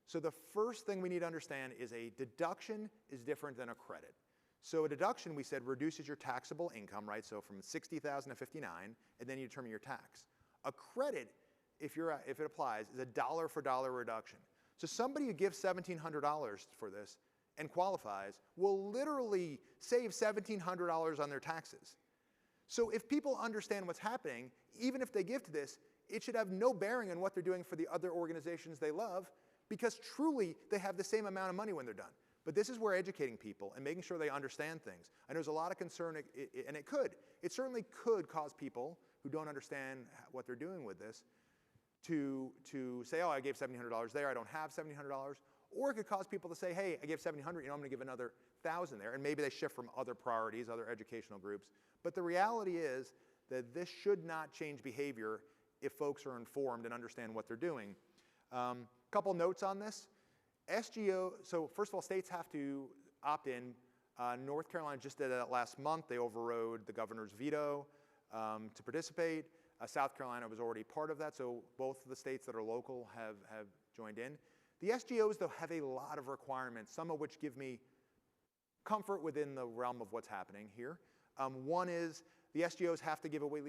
so the first thing we need to understand is a deduction is different than a credit. So a deduction, we said, reduces your taxable income, right? So from $60,000 to $59,000, and then you determine your tax. A credit, if it applies, is a dollar for dollar reduction. So somebody who gives $1,700 for this and qualifies will literally save $1,700 on their taxes. So if people understand what's happening, even if they give to this, it should have no bearing on what they're doing for the other organizations they love, because truly they have the same amount of money when they're done. But this is where educating people and making sure they understand things. I know there's a lot of concern, and it certainly could cause people who don't understand what they're doing with this to say, oh, I gave $1,700 there, I don't have $1,700. Or it could cause people to say, hey, I gave $1,700, I'm going to give another $1,000 there, and maybe they shift from other priorities, other educational groups. But the reality is that this should not change behavior if folks are informed and understand what they're doing. Couple notes on this. SGO, so first of all, states have to opt in. North Carolina just did that last month. They overrode the governor's veto to participate. South Carolina was already part of that, so both of the states that are local have joined in. The SGOs, though, have a lot of requirements, some of which give me comfort within the realm of what's happening here. One is the SGOs have to give away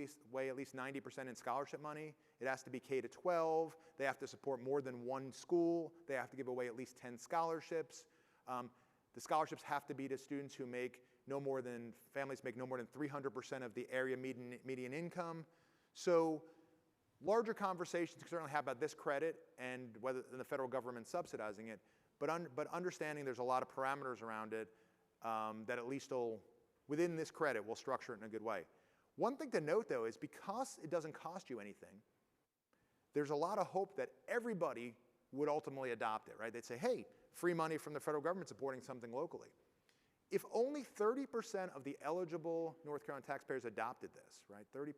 at least 90% in scholarship money. It has to be K to 12. They have to support more than one school. They have to give away at least 10 scholarships. The scholarships have to be to students who make no more than, families make no more than 300% of the area median income. So larger conversations can certainly have about this credit and whether the federal government subsidizing it, but understanding there's a lot of parameters around it that at least within this credit we'll structure it in a good way. One thing to note, though, is because it doesn't cost you anything, there's a lot of hope that everybody would ultimately adopt it, right? They'd say, hey, free money from the federal government supporting something locally. If only 30% of the eligible North Carolina taxpayers adopted this, right, 30%,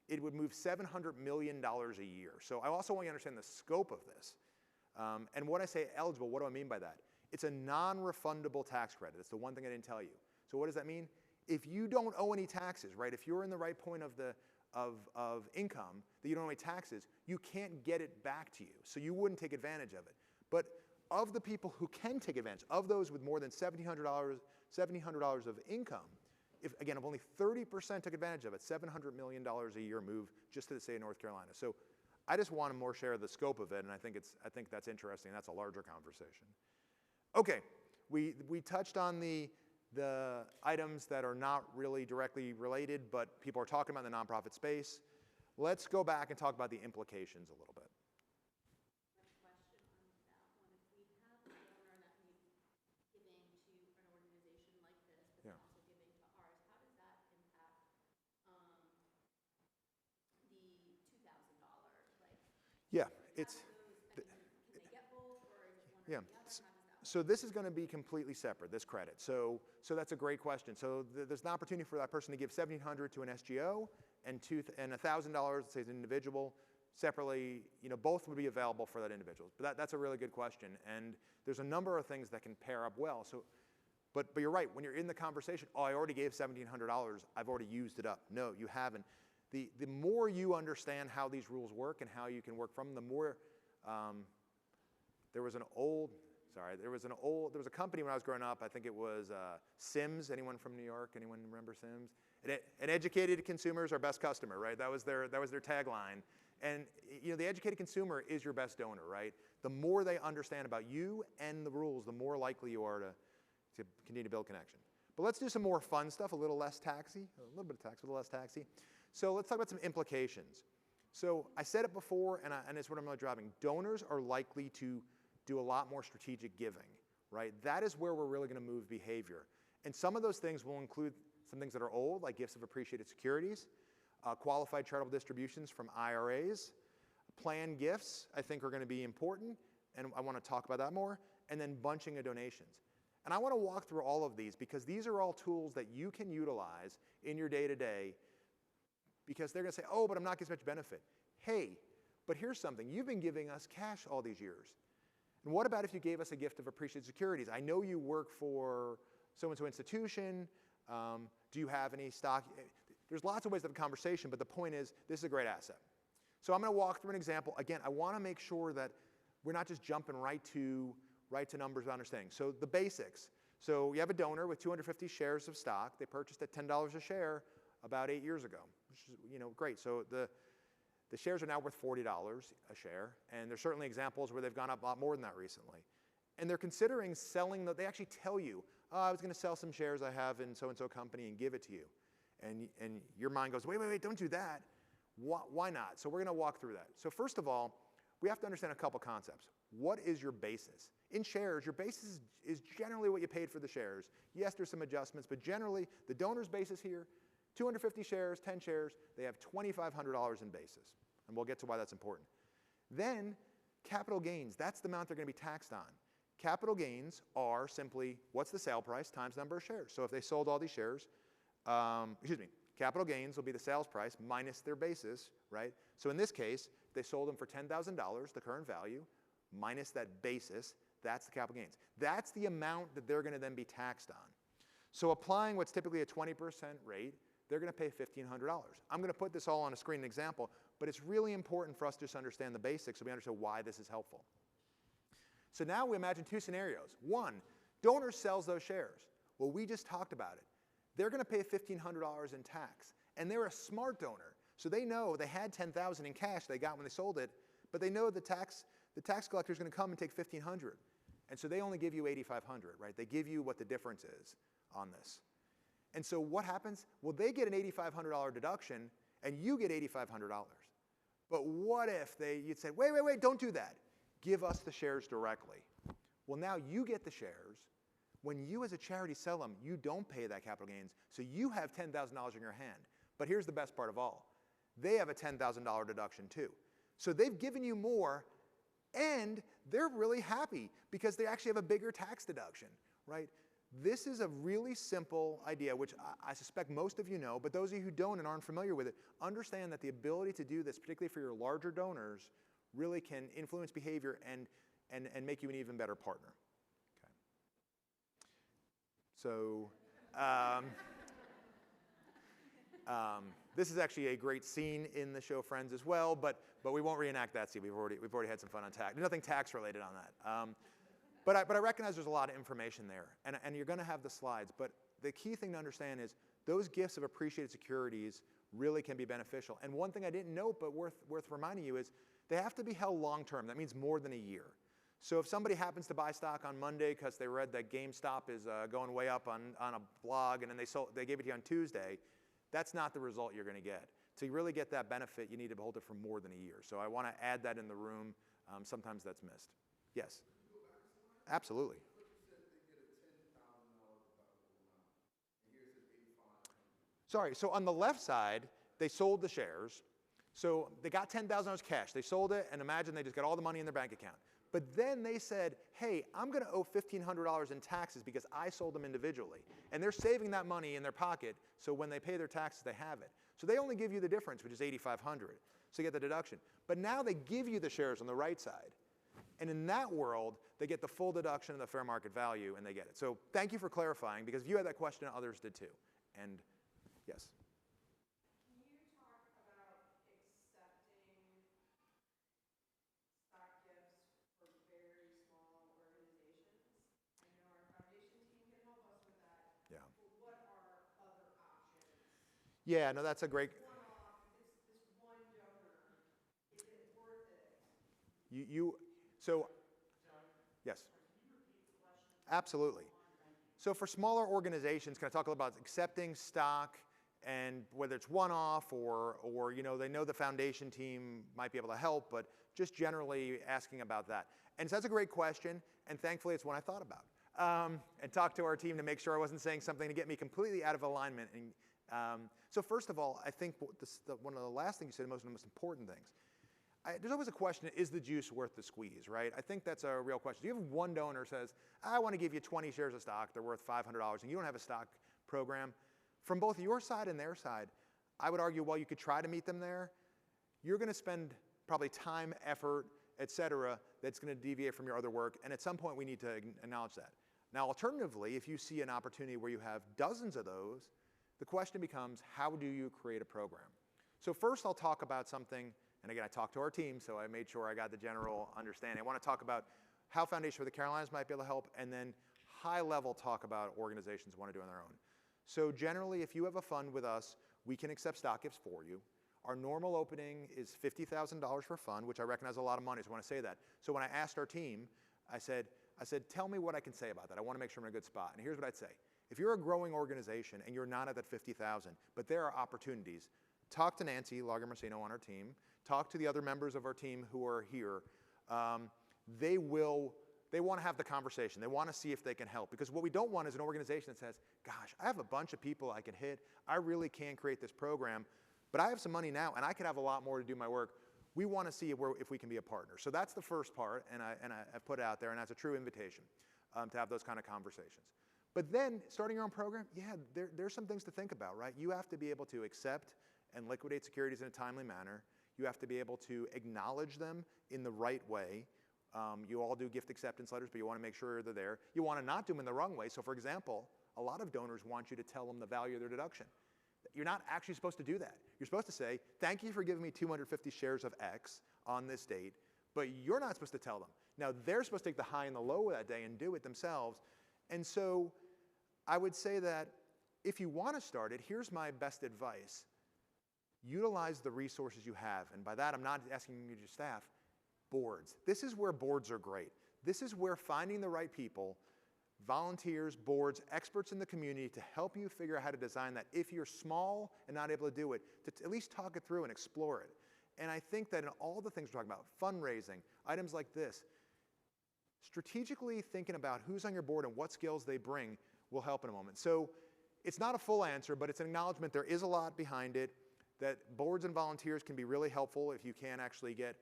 it would move $700 million a year. So I also want you to understand the scope of this. And when I say eligible, what do I mean by that? It's a non-refundable tax credit. It's the one thing I didn't tell you. So what does that mean? If you don't owe any taxes, right, if you're in the right point of income that you don't owe any taxes, you can't get it back to you. So you wouldn't take advantage of it. But of the people who can take advantage, of those with more than $1,700 of income, if only 30% took advantage of it, $700 million a year move just to the state of North Carolina. So I just want to more share the scope of it, and I think that's interesting. That's a larger conversation. Okay, we touched on the items that are not really directly related, but people are talking about in the nonprofit space. Let's go back and talk about the implications a little bit. Yeah, it's. Yeah. So this is going to be completely separate, this credit. So that's a great question. So there's an opportunity for that person to give $1,700 to an SGO and $1,000, let's say, as an individual. Separately, both would be available for that individual. But that's a really good question. And there's a number of things that can pair up well. So, but you're right. When you're in the conversation, oh, I already gave $1,700. I've already used it up. No, you haven't. The more you understand how these rules work and how you can work from them, the more there was a company when I was growing up, I think it was Sims. Anyone from New York? Anyone remember Sims? An educated consumer is our best customer, right? That was their tagline. And the educated consumer is your best donor, right? The more they understand about you and the rules, the more likely you are to continue to build connection. But let's do some more fun stuff, a little less taxy, a little bit of tax, a little less taxy. So let's talk about some implications. So I said it before, and it's what I'm really driving. Donors are likely to do a lot more strategic giving, right? That is where we're really going to move behavior. And some of those things will include some things that are old, like gifts of appreciated securities, qualified charitable distributions from IRAs, planned gifts, I think are going to be important, and I want to talk about that more, and then bunching of donations. And I want to walk through all of these because these are all tools that you can utilize in your day-to-day because they're going to say, oh, but I'm not getting much benefit. Hey, but here's something. You've been giving us cash all these years. And what about if you gave us a gift of appreciated securities? I know you work for so-and-so institution. Do you have any stock? There's lots of ways to have a conversation, but the point is this is a great asset. So I'm going to walk through an example. Again, I want to make sure that we're not just jumping right to numbers of understanding. So the basics. So you have a donor with 250 shares of stock. They purchased at $10 a share about 8 years ago, which is great. So the shares are now worth $40 a share, and there's certainly examples where they've gone up a lot more than that recently. And they're considering selling, they actually tell you, oh, I was going to sell some shares I have in so-and-so company and give it to you. And your mind goes, wait, don't do that. Why not? So we're going to walk through that. So first of all, we have to understand a couple concepts. What is your basis? In shares, your basis is generally what you paid for the shares. Yes, there's some adjustments, but generally, the donor's basis here, 250 shares, 10 shares, they have $2,500 in basis. And we'll get to why that's important. Then, capital gains, that's the amount they're going to be taxed on. Capital gains are simply, what's the sale price times number of shares? So if they sold all these shares, capital gains will be the sales price minus their basis, right? So in this case, they sold them for $10,000, the current value, minus that basis, that's the capital gains. That's the amount that they're going to then be taxed on. So applying what's typically a 20% rate, they're going to pay $1,500. I'm going to put this all on a screen example, but it's really important for us to just understand the basics so we understand why this is helpful. So now we imagine two scenarios. One, donor sells those shares. Well, we just talked about it. They're going to pay $1,500 in tax, and they're a smart donor. So they know they had $10,000 in cash they got when they sold it, but they know the tax collector is going to come and take $1,500. And so they only give you $8,500, right? They give you what the difference is on this. And so what happens? Well, they get an $8,500 deduction, and you get $8,500. But what if you'd say, wait, don't do that. Give us the shares directly. Well, now you get the shares. When you as a charity sell them, you don't pay that capital gains, so you have $10,000 in your hand. But here's the best part of all. They have a $10,000 deduction too. So they've given you more, and they're really happy because they actually have a bigger tax deduction, right? This is a really simple idea, which I suspect most of you know, but those of you who don't and aren't familiar with it, understand that the ability to do this, particularly for your larger donors, really can influence behavior and make you an even better partner. Okay. So this is actually a great scene in the show Friends as well, but we won't reenact that scene. We've already had some fun on tax. Nothing tax related on that. But I recognize there's a lot of information there, and you're going to have the slides. But the key thing to understand is those gifts of appreciated securities really can be beneficial. And one thing I didn't note, but worth reminding you, is they have to be held long term. That means more than a year. So if somebody happens to buy stock on Monday because they read that GameStop is going way up on a blog, and then they gave it to you on Tuesday, that's not the result you're going to get. To really get that benefit, you need to hold it for more than a year. So I want to add that in the room. Sometimes that's missed. Yes? Absolutely. Sorry, so on the left side, they sold the shares. So they got $10,000 cash. They sold it, and imagine they just got all the money in their bank account. But then they said, hey, I'm going to owe $1,500 in taxes because I sold them individually. And they're saving that money in their pocket, so when they pay their taxes, they have it. So they only give you the difference, which is $8,500. So you get the deduction. But now they give you the shares on the right side. And in that world, they get the full deduction of the fair market value, and they get it. So thank you for clarifying, because if you had that question, others did too. And yes? Can you talk about accepting stock gifts for very small organizations? I know our foundation team can help us with that. Yeah. But what are other options? Yeah, no, that's a great. One-off, if it's this one donor, is it worth it? Yes. Absolutely. So for smaller organizations, can I talk about accepting stock, and whether it's one-off or they know the foundation team might be able to help, but just generally asking about that. And so that's a great question, and thankfully it's one I thought about. And talked to our team to make sure I wasn't saying something to get me completely out of alignment. And so first of all, I think one of the last things you said, most of the most important things. There's always a question, is the juice worth the squeeze, right? I think that's a real question. You have one donor says, I want to give you 20 shares of stock, they're worth $500, and you don't have a stock program. From both your side and their side, I would argue while you could try to meet them there, you're going to spend probably time, effort, et cetera, that's going to deviate from your other work, and at some point we need to acknowledge that. Now alternatively, if you see an opportunity where you have dozens of those, the question becomes, how do you create a program? So first I'll talk about something. And again, I talked to our team, so I made sure I got the general understanding. I want to talk about how Foundation for the Carolinas might be able to help, and then high-level talk about organizations want to do on their own. So generally, if you have a fund with us, we can accept stock gifts for you. Our normal opening is $50,000 for a fund, which I recognize a lot of money, so I want to say that. So when I asked our team, I said, tell me what I can say about that. I want to make sure I'm in a good spot. And here's what I'd say. If you're a growing organization and you're not at that $50,000, but there are opportunities, talk to Nancy Lager-Marcino on our team. Talk to the other members of our team who are here. They want to have the conversation. They want to see if they can help. Because what we don't want is an organization that says, gosh, I have a bunch of people I can hit. I really can create this program. But I have some money now, and I could have a lot more to do my work. We want to see if we can be a partner. So that's the first part, and I've put it out there, and that's a true invitation to have those kind of conversations. But then, starting your own program, yeah, there's some things to think about, right? You have to be able to accept and liquidate securities in a timely manner. You have to be able to acknowledge them in the right way. You all do gift acceptance letters, but you want to make sure they're there. You want to not do them in the wrong way. So for example, a lot of donors want you to tell them the value of their deduction. You're not actually supposed to do that. You're supposed to say, thank you for giving me 250 shares of X on this date, but you're not supposed to tell them. Now they're supposed to take the high and the low of that day and do it themselves. And so I would say that if you want to start it, here's my best advice. Utilize the resources you have. And by that, I'm not asking you to staff. Boards. This is where boards are great. This is where finding the right people, volunteers, boards, experts in the community to help you figure out how to design that. If you're small and not able to do it, to at least talk it through and explore it. And I think that in all the things we're talking about, fundraising, items like this, strategically thinking about who's on your board and what skills they bring will help in a moment. So it's not a full answer, but it's an acknowledgement there is a lot behind it, that boards and volunteers can be really helpful if you can actually get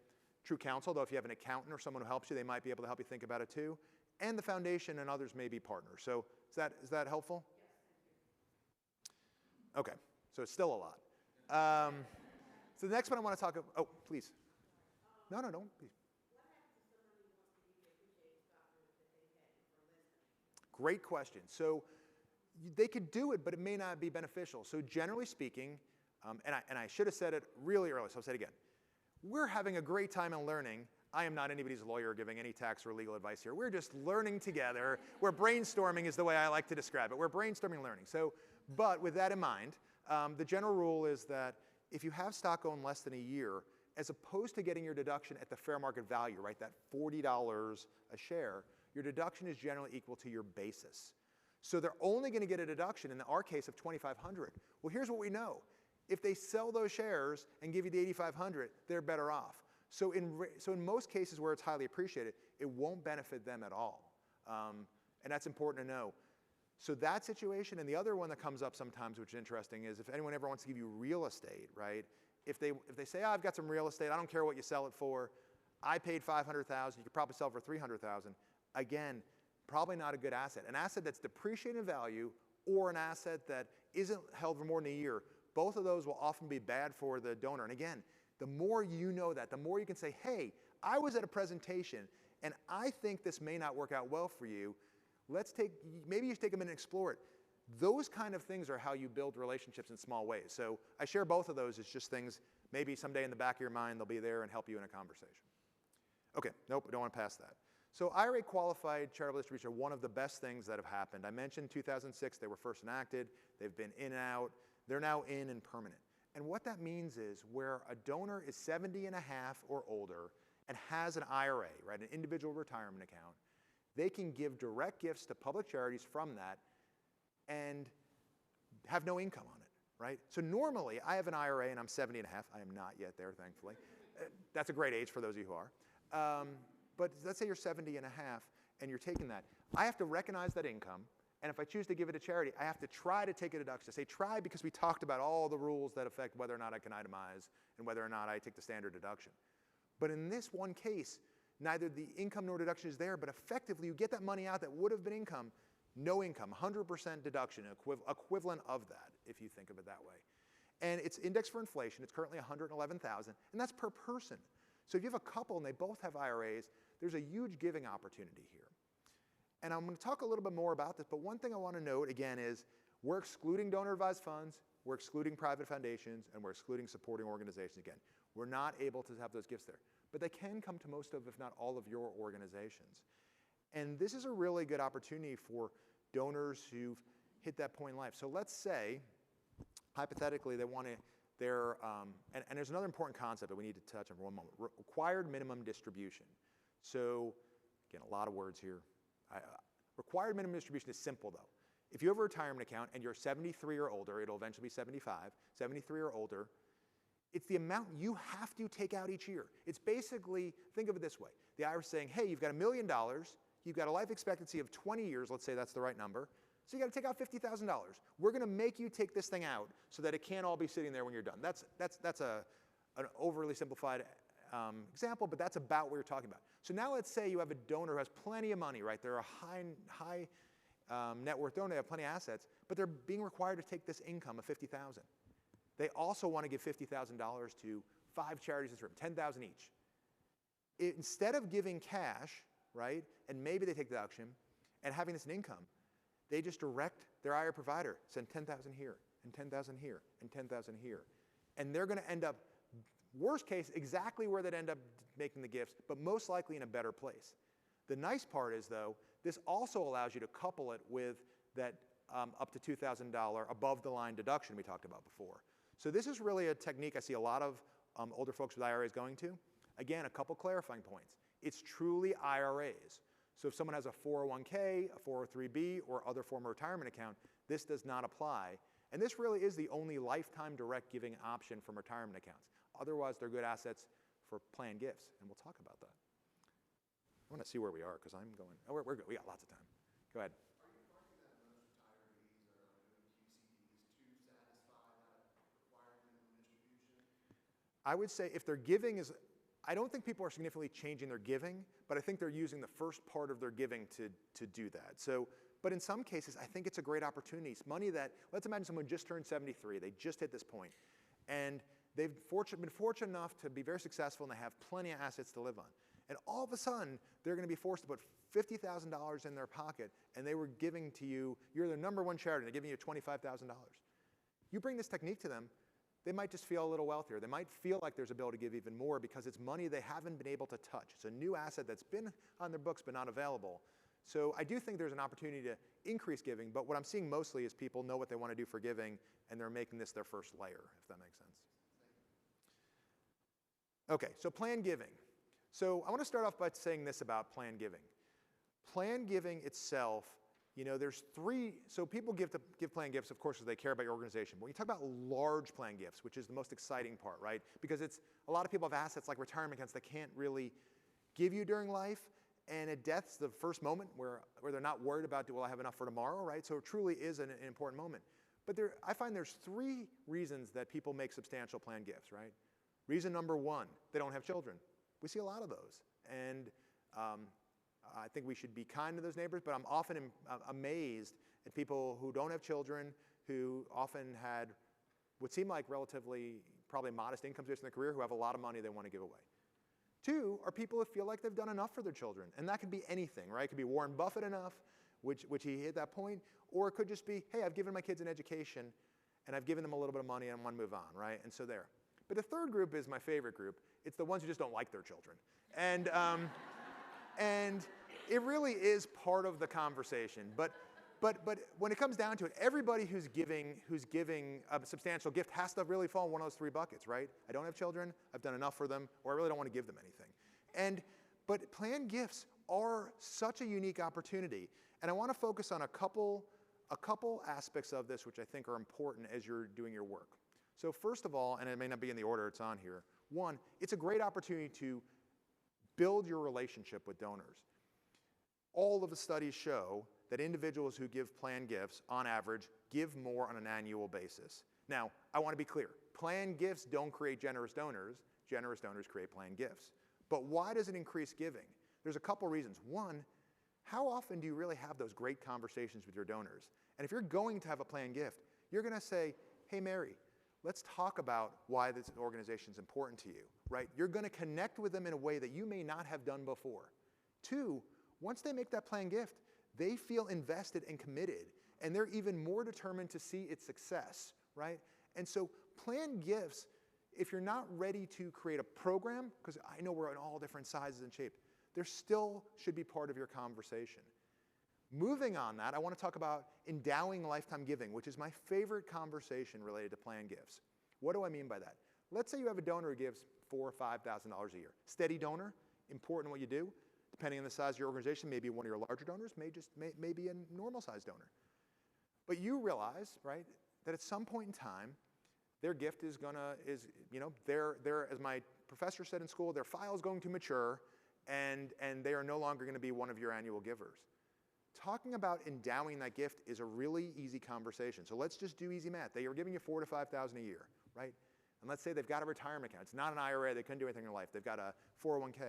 true counsel, though if you have an accountant or someone who helps you, they might be able to help you think about it too. And the foundation and others may be partners. So is that helpful? Yes, thank you. Okay, so it's still a lot. So the next one I want to talk about, oh, please. No, don't, please. Great question. So they could do it, but it may not be beneficial. So generally speaking, and I should have said it really early, so I'll say it again. We're having a great time in learning. I am not anybody's lawyer giving any tax or legal advice here. We're just learning together. We're brainstorming is the way I like to describe it. We're brainstorming learning. So, but with that in mind, the general rule is that if you have stock owned less than a year, as opposed to getting your deduction at the fair market value, right, that $40 a share, your deduction is generally equal to your basis. So they're only going to get a deduction, in our case, of $2,500. Well, here's what we know. If they sell those shares and give you the 8,500, they're better off. So in most cases where it's highly appreciated, it won't benefit them at all. And that's important to know. So that situation, and the other one that comes up sometimes, which is interesting, is if anyone ever wants to give you real estate, right? If they say, oh, I've got some real estate, I don't care what you sell it for. I paid $500,000, you could probably sell it for $300,000. Again, probably not a good asset. An asset that's depreciating in value or an asset that isn't held for more than a year, both of those will often be bad for the donor. And again, the more you know that, the more you can say, hey, I was at a presentation and I think this may not work out well for you. Maybe you should take a minute and explore it. Those kind of things are how you build relationships in small ways. So I share both of those as just things, maybe someday in the back of your mind they'll be there and help you in a conversation. Okay, nope, I don't want to pass that. So IRA qualified charitable distributions are one of the best things that have happened. I mentioned 2006, they were first enacted. They've been in and out. They're now in and permanent. And what that means is where a donor is 70 and a half or older and has an IRA, right, an individual retirement account, they can give direct gifts to public charities from that and have no income on it, right? So normally, I have an IRA and I'm 70 and a half. I am not yet there, thankfully. That's a great age for those of you who are. But let's say you're 70 and a half and you're taking that. I have to recognize that income. And if I choose to give it to charity, I have to try to take a deduction. I say try because we talked about all the rules that affect whether or not I can itemize and whether or not I take the standard deduction. But in this one case, neither the income nor deduction is there, but effectively you get that money out that would have been income, no income, 100% deduction, equivalent of that, if you think of it that way. And it's indexed for inflation. It's currently $111,000, and that's per person. So if you have a couple and they both have IRAs, there's a huge giving opportunity here. And I'm going to talk a little bit more about this, but one thing I want to note, again, is we're excluding donor-advised funds, we're excluding private foundations, and we're excluding supporting organizations. Again, we're not able to have those gifts there. But they can come to most of, if not all of your organizations. And this is a really good opportunity for donors who've hit that point in life. So let's say, hypothetically, they want to, and there's another important concept that we need to touch on for one moment, required minimum distribution. So, again, a lot of words here. Required minimum distribution is simple, though. If you have a retirement account and you're 73 or older, it'll eventually be 75, 73 or older, it's the amount you have to take out each year. It's basically, think of it this way. The IRS is saying, hey, you've got $1 million, you've got a life expectancy of 20 years, let's say that's the right number, so you got to take out $50,000. We're going to make you take this thing out so that it can't all be sitting there when you're done. That's an overly simplified example, but that's about what you're talking about. So now let's say you have a donor who has plenty of money, right? They're a high net worth donor, they have plenty of assets, but they're being required to take this income of $50,000. They also want to give $50,000 to 5 charities in this room, $10,000 each. Instead of giving cash, right, and maybe they take the deduction, and having this in income, they just direct their IRA provider, send $10,000 here, and $10,000 here, and $10,000 here. And they're going to end up, worst case, exactly where they'd end up making the gifts, but most likely in a better place. The nice part is, though, this also allows you to couple it with that up to $2,000 above-the-line deduction we talked about before. So this is really a technique I see a lot of older folks with IRAs going to. Again, a couple clarifying points. It's truly IRAs. So if someone has a 401k, a 403b, or other form of retirement account, this does not apply. And this really is the only lifetime direct giving option from retirement accounts. Otherwise, they're good assets for planned gifts, and we'll talk about that. I want to see where we are, because I'm going, oh, we're good. We got lots of time. Go ahead. Are you finding that most retirees are doing QCDs to satisfy that required minimum distribution? I would say if their giving is, I don't think people are significantly changing their giving, but I think they're using the first part of their giving to do that. So, but in some cases, I think it's a great opportunity. It's money that, let's imagine someone just turned 73, they just hit this point, and they've been fortunate enough to be very successful and they have plenty of assets to live on. And all of a sudden, they're going to be forced to put $50,000 in their pocket, and they were giving to you, you're their #1 charity, they're giving you $25,000. You bring this technique to them, they might just feel a little wealthier. They might feel like there's ability to give even more because it's money they haven't been able to touch. It's a new asset that's been on their books but not available. So I do think there's an opportunity to increase giving, but what I'm seeing mostly is people know what they want to do for giving, and they're making this their first layer, if that makes sense. Okay, so planned giving. So I want to start off by saying this about planned giving. Planned giving itself There's three, so people give plan gifts, of course, because they care about your organization. But when you talk about large plan gifts, which is the most exciting part, right? Because a lot of people have assets like retirement accounts that can't really give you during life, and at death's the first moment where they're not worried about, will I have enough for tomorrow, right? So it truly is an important moment. But I find there's three reasons that people make substantial plan gifts, right? Reason number one, they don't have children. We see a lot of those. And I think we should be kind to those neighbors, but I'm often amazed at people who don't have children, who often had what seem like relatively probably modest incomes in their career, who have a lot of money they want to give away. Two are people who feel like they've done enough for their children. And that could be anything, right? It could be Warren Buffett enough, which he hit that point. Or it could just be, hey, I've given my kids an education, and I've given them a little bit of money, and I want to move on, right? And so there. But the third group is my favorite group. It's the ones who just don't like their children. And it really is part of the conversation. But when it comes down to it, everybody who's giving a substantial gift has to really fall in one of those three buckets, right? I don't have children, I've done enough for them, or I really don't want to give them anything. But planned gifts are such a unique opportunity. And I want to focus on a couple aspects of this which I think are important as you're doing your work. So first of all, and it may not be in the order it's on here, one, it's a great opportunity to build your relationship with donors. All of the studies show that individuals who give planned gifts, on average, give more on an annual basis. Now, I want to be clear. Planned gifts don't create generous donors. Generous donors create planned gifts. But why does it increase giving? There's a couple reasons. One, how often do you really have those great conversations with your donors? And if you're going to have a planned gift, you're going to say, hey, Mary, let's talk about why this organization is important to you, right? You're going to connect with them in a way that you may not have done before. Two, once they make that planned gift, they feel invested and committed, and they're even more determined to see its success, right? And so planned gifts, if you're not ready to create a program, because I know we're in all different sizes and shapes, there still should be part of your conversation. Moving on that, I want to talk about endowing lifetime giving, which is my favorite conversation related to planned gifts. What do I mean by that? Let's say you have a donor who gives $4,000 or $5,000 a year. Steady donor, important what you do. Depending on the size of your organization, maybe one of your larger donors may be a normal sized donor. But you realize, right, that at some point in time, their gift as my professor said in school, their file is going to mature, and they are no longer going to be one of your annual givers. Talking about endowing that gift is a really easy conversation. So let's just do easy math. They are giving you $4,000 to $5,000 a year, right? And let's say they've got a retirement account. It's not an IRA. They couldn't do anything in their life. They've got a 401k.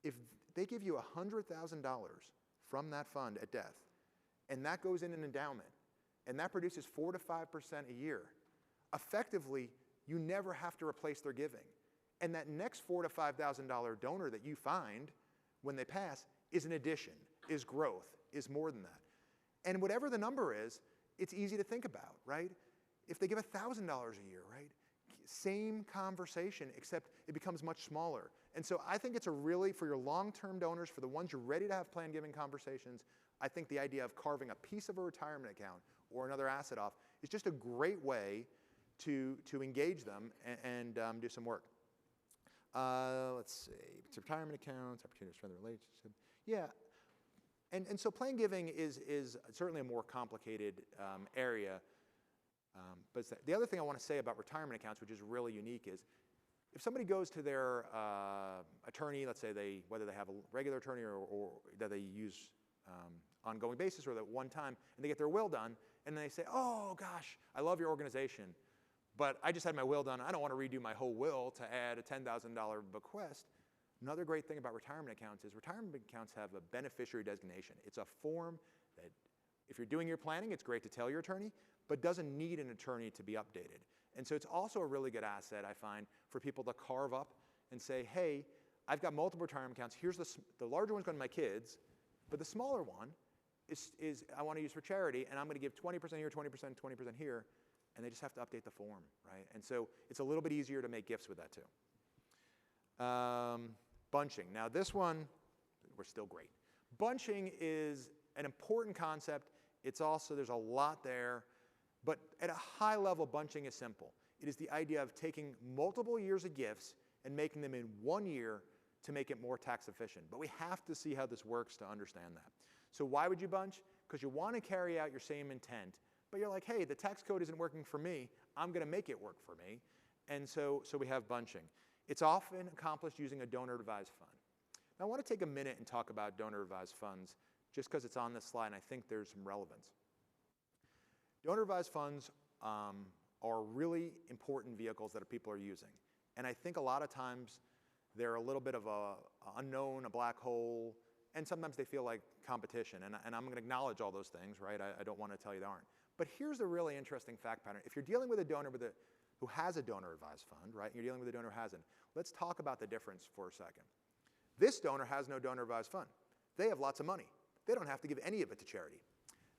If they give you $100,000 from that fund at death, and that goes in an endowment, and that produces 4 to 5% a year, effectively, you never have to replace their giving. And that next $4,000 to $5,000 donor that you find when they pass is an addition, is growth, is more than that. And whatever the number is, it's easy to think about, right? If they give $1,000 a year, right? Same conversation, except it becomes much smaller. And so I think it's a really, for your long-term donors, for the ones you're ready to have planned giving conversations, I think the idea of carving a piece of a retirement account or another asset off is just a great way to engage them and do some work. Let's see, it's retirement accounts, opportunities for the relationship. Yeah, and so planned giving is certainly a more complicated area. But the other thing I want to say about retirement accounts, which is really unique, is if somebody goes to their attorney, let's say whether they have a regular attorney or that they use ongoing basis or that one time, and they get their will done, and they say, oh gosh, I love your organization, but I just had my will done. I don't want to redo my whole will to add a $10,000 bequest. Another great thing about retirement accounts is retirement accounts have a beneficiary designation. It's a form that if you're doing your planning, it's great to tell your attorney, but doesn't need an attorney to be updated. And so it's also a really good asset, I find, for people to carve up and say, hey, I've got multiple retirement accounts. Here's the larger one's going to my kids, but the smaller one is I want to use for charity, and I'm going to give 20% here, 20%, 20% here, and they just have to update the form, right? And so it's a little bit easier to make gifts with that too. Bunching. Now this one, we're still great. Bunching is an important concept. It's also, there's a lot there. But at a high level, bunching is simple. It is the idea of taking multiple years of gifts and making them in 1 year to make it more tax efficient. But we have to see how this works to understand that. So why would you bunch? because you want to carry out your same intent, but you're like, hey, the tax code isn't working for me. I'm going to make it work for me. And so we have bunching. It's often accomplished using a donor-advised fund. Now, I want to take a minute and talk about donor-advised funds, just because it's on this slide, and I think there's some relevance. Donor-advised funds are really important vehicles that people are using. And I think a lot of times they're a little bit of a unknown, a black hole, and sometimes they feel like competition. And I'm going to acknowledge all those things, right? I don't want to tell you they aren't. But here's a really interesting fact pattern. If you're dealing with a donor who has a donor-advised fund, right? You're dealing with a donor who hasn't. Let's talk about the difference for a second. This donor has no donor-advised fund. They have lots of money. They don't have to give any of it to charity.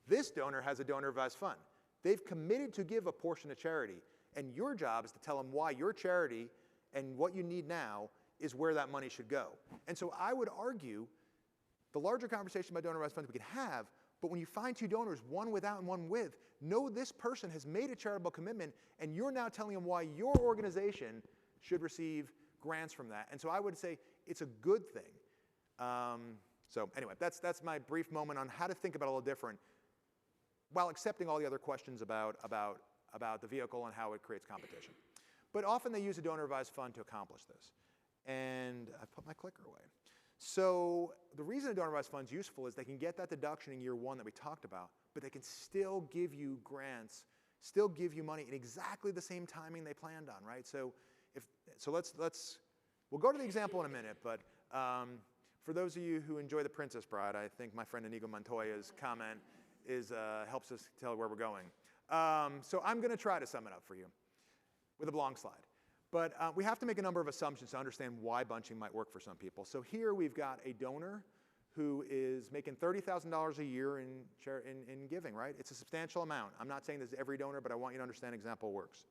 This donor has a donor-advised fund. They've committed to give a portion to charity, and your job is to tell them why your charity and what you need now is where that money should go. And so I would argue the larger conversation about donor-advised funds we can have, but when you find two donors, one without and one with, know this person has made a charitable commitment, and you're now telling them why your organization should receive grants from that. And so I would say it's a good thing. So anyway, that's my brief moment on how to think about it a little different, while accepting all the other questions about the vehicle and how it creates competition. But often they use a donor-advised fund to accomplish this. And I put my clicker away. So the reason a donor-advised fund is useful is they can get that deduction in year one that we talked about, but they can still give you grants, still give you money in exactly the same timing they planned on, right? So we'll go to the example in a minute, but for those of you who enjoy The Princess Bride, I think my friend Inigo Montoya's comment helps us tell where we're going. So I'm going to try to sum it up for you with a long slide. But we have to make a number of assumptions to understand why bunching might work for some people. So here we've got a donor who is making $30,000 a year in giving, right? It's a substantial amount. I'm not saying this is every donor, but I want you to understand example works.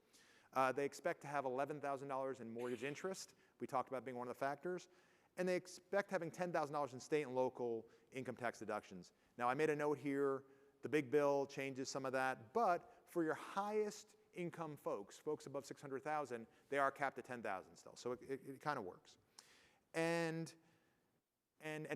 They expect to have $11,000 in mortgage interest. We talked about being one of the factors. And they expect having $10,000 in state and local income tax deductions. Now, I made a note here. The big bill changes some of that. But for your highest income folks above $600,000, they are capped at $10,000 still. So it kind of works. And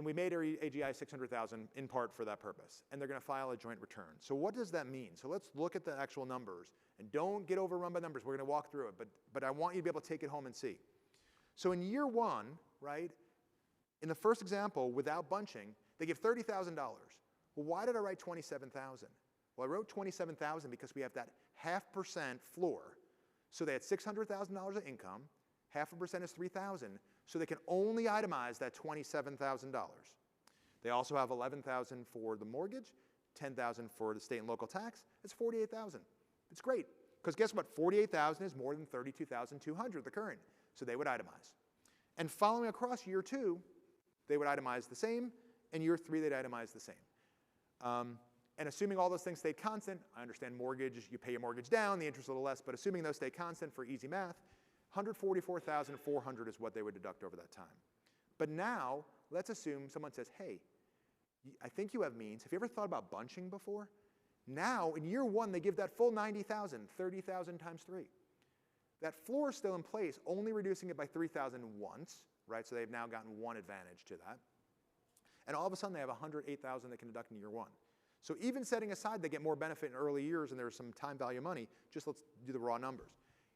we made our AGI $600,000 in part for that purpose. And they're going to file a joint return. So what does that mean? So let's look at the actual numbers. And don't get overrun by numbers. We're going to walk through it. But I want you to be able to take it home and see. So in year one, right, in the first example, without bunching, they give $30,000. Well, why did I write $27,000? Well, I wrote $27,000 because we have that 0.5% floor. So they had $600,000 of income. 0.5% is $3,000. So they can only itemize that $27,000. They also have $11,000 for the mortgage, $10,000 for the state and local tax. It's $48,000. It's great. Because guess what? $48,000 is more than $32,200, the current. So they would itemize. And following across year two, they would itemize the same. And year three, they'd itemize the same. And assuming all those things stayed constant, I understand mortgage, you pay your mortgage down, the interest a little less, but assuming those stay constant for easy math, $144,400 is what they would deduct over that time. But now, let's assume someone says, hey, I think you have means. Have you ever thought about bunching before? Now, in year one, they give that full $90,000, $30,000 times 3. That floor is still in place, only reducing it by $3,000 once, right? So they've now gotten one advantage to that. And all of a sudden, they have $108,000 they can deduct in year one. So even setting aside they get more benefit in early years and there's some time value money, just let's do the raw numbers.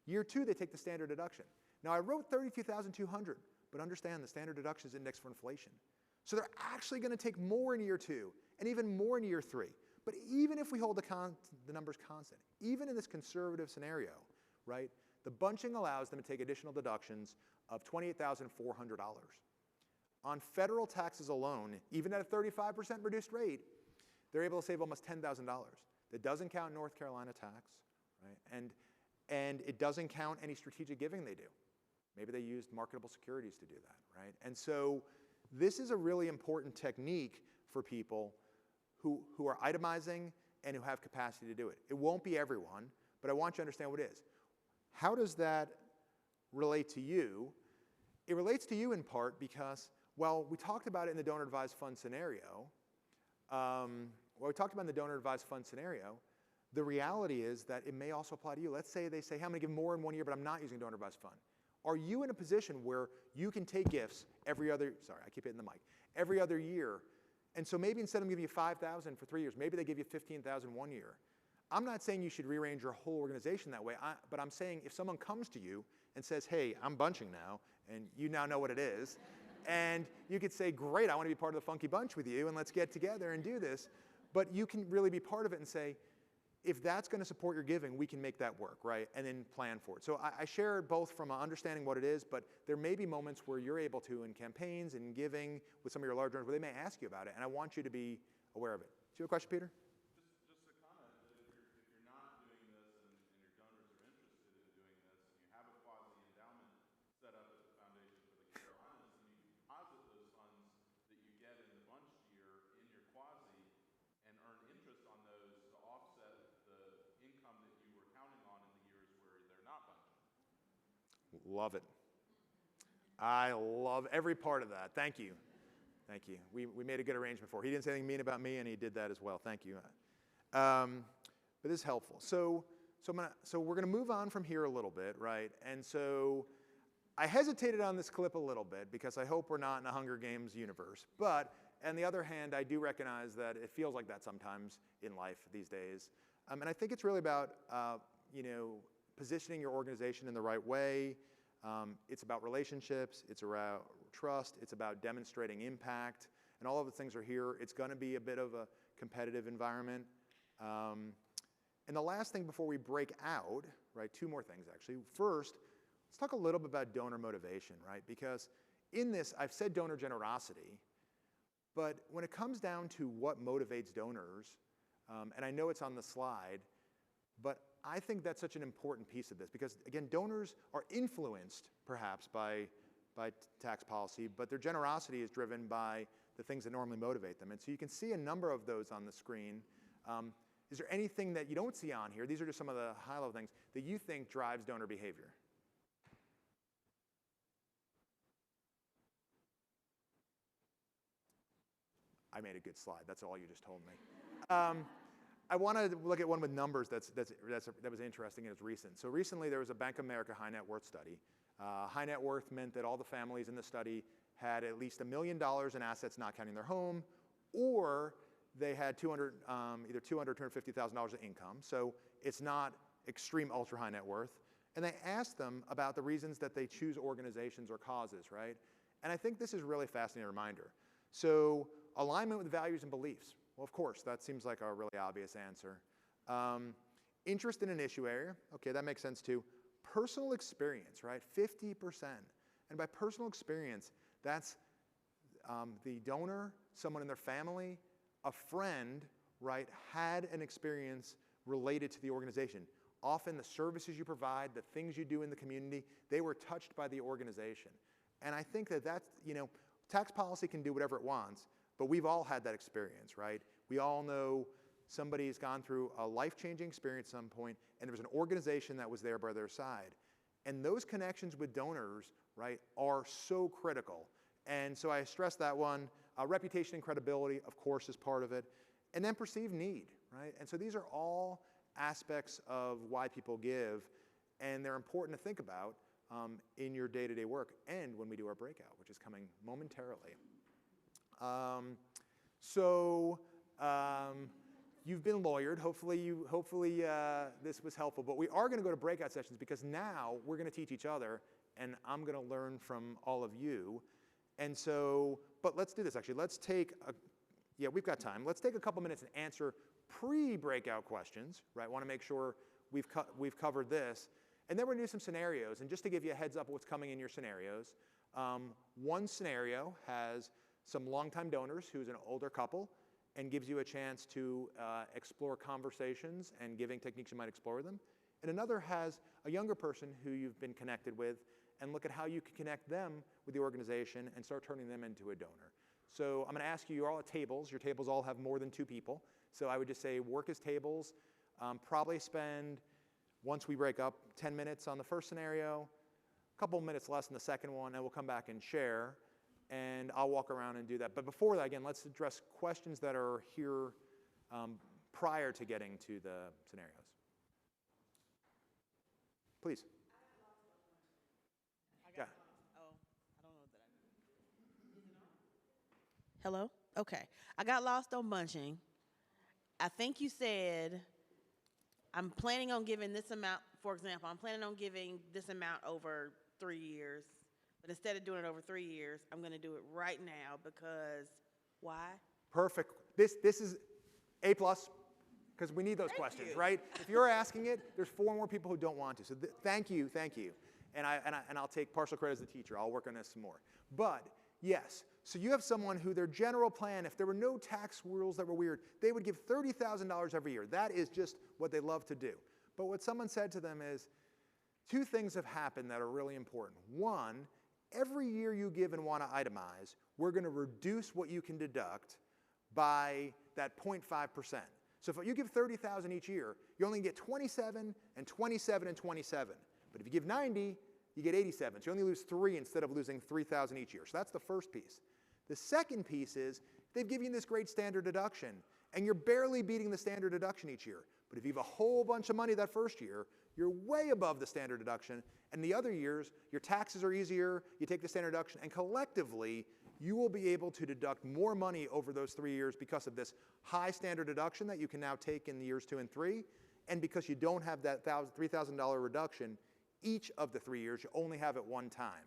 Year two, they take the standard deduction. Now, I wrote $32,200, but understand the standard deduction is indexed for inflation. So they're actually going to take more in year two and even more in year three. But even if we hold the numbers constant, even in this conservative scenario, right, the bunching allows them to take additional deductions of $28,400. On federal taxes alone, even at a 35% reduced rate, they're able to save almost $10,000. That doesn't count North Carolina tax, right? And it doesn't count any strategic giving they do. Maybe they used marketable securities to do that, right? And so this is a really important technique for people who are itemizing and who have capacity to do it. It won't be everyone, but I want you to understand what it is. How does that relate to you? It relates to you in part because, well, we talked about it in the donor-advised fund scenario. The reality is that it may also apply to you. Let's say they say, hey, I'm going to give more in 1 year, but I'm not using a donor-advised fund. Are you in a position where you can take gifts every other year And so maybe instead of giving you 5,000 for 3 years, maybe they give you 15,000 one year. I'm not saying you should rearrange your whole organization that way, but I'm saying if someone comes to you and says, hey, I'm bunching now, and you now know what it is, and you could say, great, I want to be part of the Funky Bunch with you, and let's get together and do this. But you can really be part of it and say, if that's going to support your giving, we can make that work, right? And then plan for it. So I share it both from understanding what it is, but there may be moments where you're able to in campaigns and giving with some of your large donors where they may ask you about it, and I want you to be aware of it. Do you have a question, Peter? Just a comment that if you're not doing this and your donors are interested in doing this and you have a quasi-endowment set up at the Foundation for the Carolinas and you deposit those funds that you get in the bunch year in your quasi and earn interest on those to offset the income that you were counting on in the years where they're not bunching. Love it. I love every part of that. Thank you. Thank you. We made a good arrangement for. He didn't say anything mean about me, and he did that as well. Thank you. But this is helpful. So we're going to move on from here a little bit, right? And so I hesitated on this clip a little bit because I hope we're not in a Hunger Games universe. But on the other hand, I do recognize that it feels like that sometimes in life these days. And I think it's really about positioning your organization in the right way. It's about relationships. It's around trust. It's about demonstrating impact. And all of the things are here. It's going to be a bit of a competitive environment. And the last thing before we break out, right, two more things actually. First, let's talk a little bit about donor motivation, right? Because in this, I've said donor generosity, but when it comes down to what motivates donors, and I know it's on the slide, but I think that's such an important piece of this because, again, donors are influenced perhaps by tax policy, but their generosity is driven by the things that normally motivate them. And so you can see a number of those on the screen. Is there anything that you don't see on here? These are just some of the high-level things that you think drives donor behavior. I made a good slide. That's all you just told me. I want to look at one with numbers that was interesting and it's recent. So recently there was a Bank of America high net worth study. High net worth meant that all the families in the study had at least $1 million in assets not counting their home, or they had either $200,000 or $250,000 of income. So it's not extreme ultra high net worth. And they asked them about the reasons that they choose organizations or causes, right? And I think this is a really fascinating reminder. So alignment with values and beliefs. Well, of course, that seems like a really obvious answer. Interest in an issue area. Okay, that makes sense too. Personal experience, right? 50%. And by personal experience, that's the donor, someone in their family, a friend, right, had an experience related to the organization. Often the services you provide, the things you do in the community, they were touched by the organization. And I think that's, tax policy can do whatever it wants, but we've all had that experience, right? We all know somebody's gone through a life-changing experience at some point, and there was an organization that was there by their side. And those connections with donors, right, are so critical. And so I stress that one. Reputation and credibility, of course, is part of it. And then perceived need, right? And so these are all aspects of why people give, and they're important to think about in your day-to-day work and when we do our breakout, which is coming momentarily. You've been lawyered. Hopefully this was helpful. But we are going to go to breakout sessions because now we're going to teach each other, and I'm going to learn from all of you. And so, but let's do this actually. Let's take we've got time. Let's take a couple minutes and answer pre-breakout questions, right? Want to make sure we've covered this. And then we're going to do some scenarios. And just to give you a heads up of what's coming in your scenarios, one scenario has some longtime donors who's an older couple and gives you a chance to explore conversations and giving techniques you might explore with them. And another has a younger person who you've been connected with and look at how you can connect them with the organization and start turning them into a donor. So I'm going to ask you, you're all at tables. Your tables all have more than 2 people. So I would just say work as tables. Probably spend, once we break up, 10 minutes on the first scenario, a couple minutes less in the second one, and we'll come back and share. And I'll walk around and do that. But before that, again, let's address questions that are here prior to getting to the scenarios. Please. I got lots. Oh, I don't know that I. Is it on? Hello? Okay. I got lost on bunching. I think you said I'm planning on giving this amount, for example, I'm planning on giving this amount over 3 years. But instead of doing it over 3 years, I'm going to do it right now because why? Perfect. This is A+, because we need those questions, right? If you're asking it, there's 4 more people who don't want to. So thank you. And I'll take partial credit as the teacher. I'll work on this some more. But yes, so you have someone who their general plan, if there were no tax rules that were weird, they would give $30,000 every year. That is just what they love to do. But what someone said to them is, 2 things have happened that are really important. One, every year you give and want to itemize, we're going to reduce what you can deduct by that 0.5%. So if you give $30,000 each year, you only get 27 and 27 and 27. But if you give 90, you get 87. So you only lose 3 instead of losing 3,000 each year. So that's the first piece. The second piece is they've given you this great standard deduction, and you're barely beating the standard deduction each year. But if you have a whole bunch of money that first year, you're way above the standard deduction. And the other years, your taxes are easier, you take the standard deduction, and collectively, you will be able to deduct more money over those 3 years because of this high standard deduction that you can now take in the years 2 and 3, and because you don't have that $3,000 reduction each of the 3 years, you only have it one time.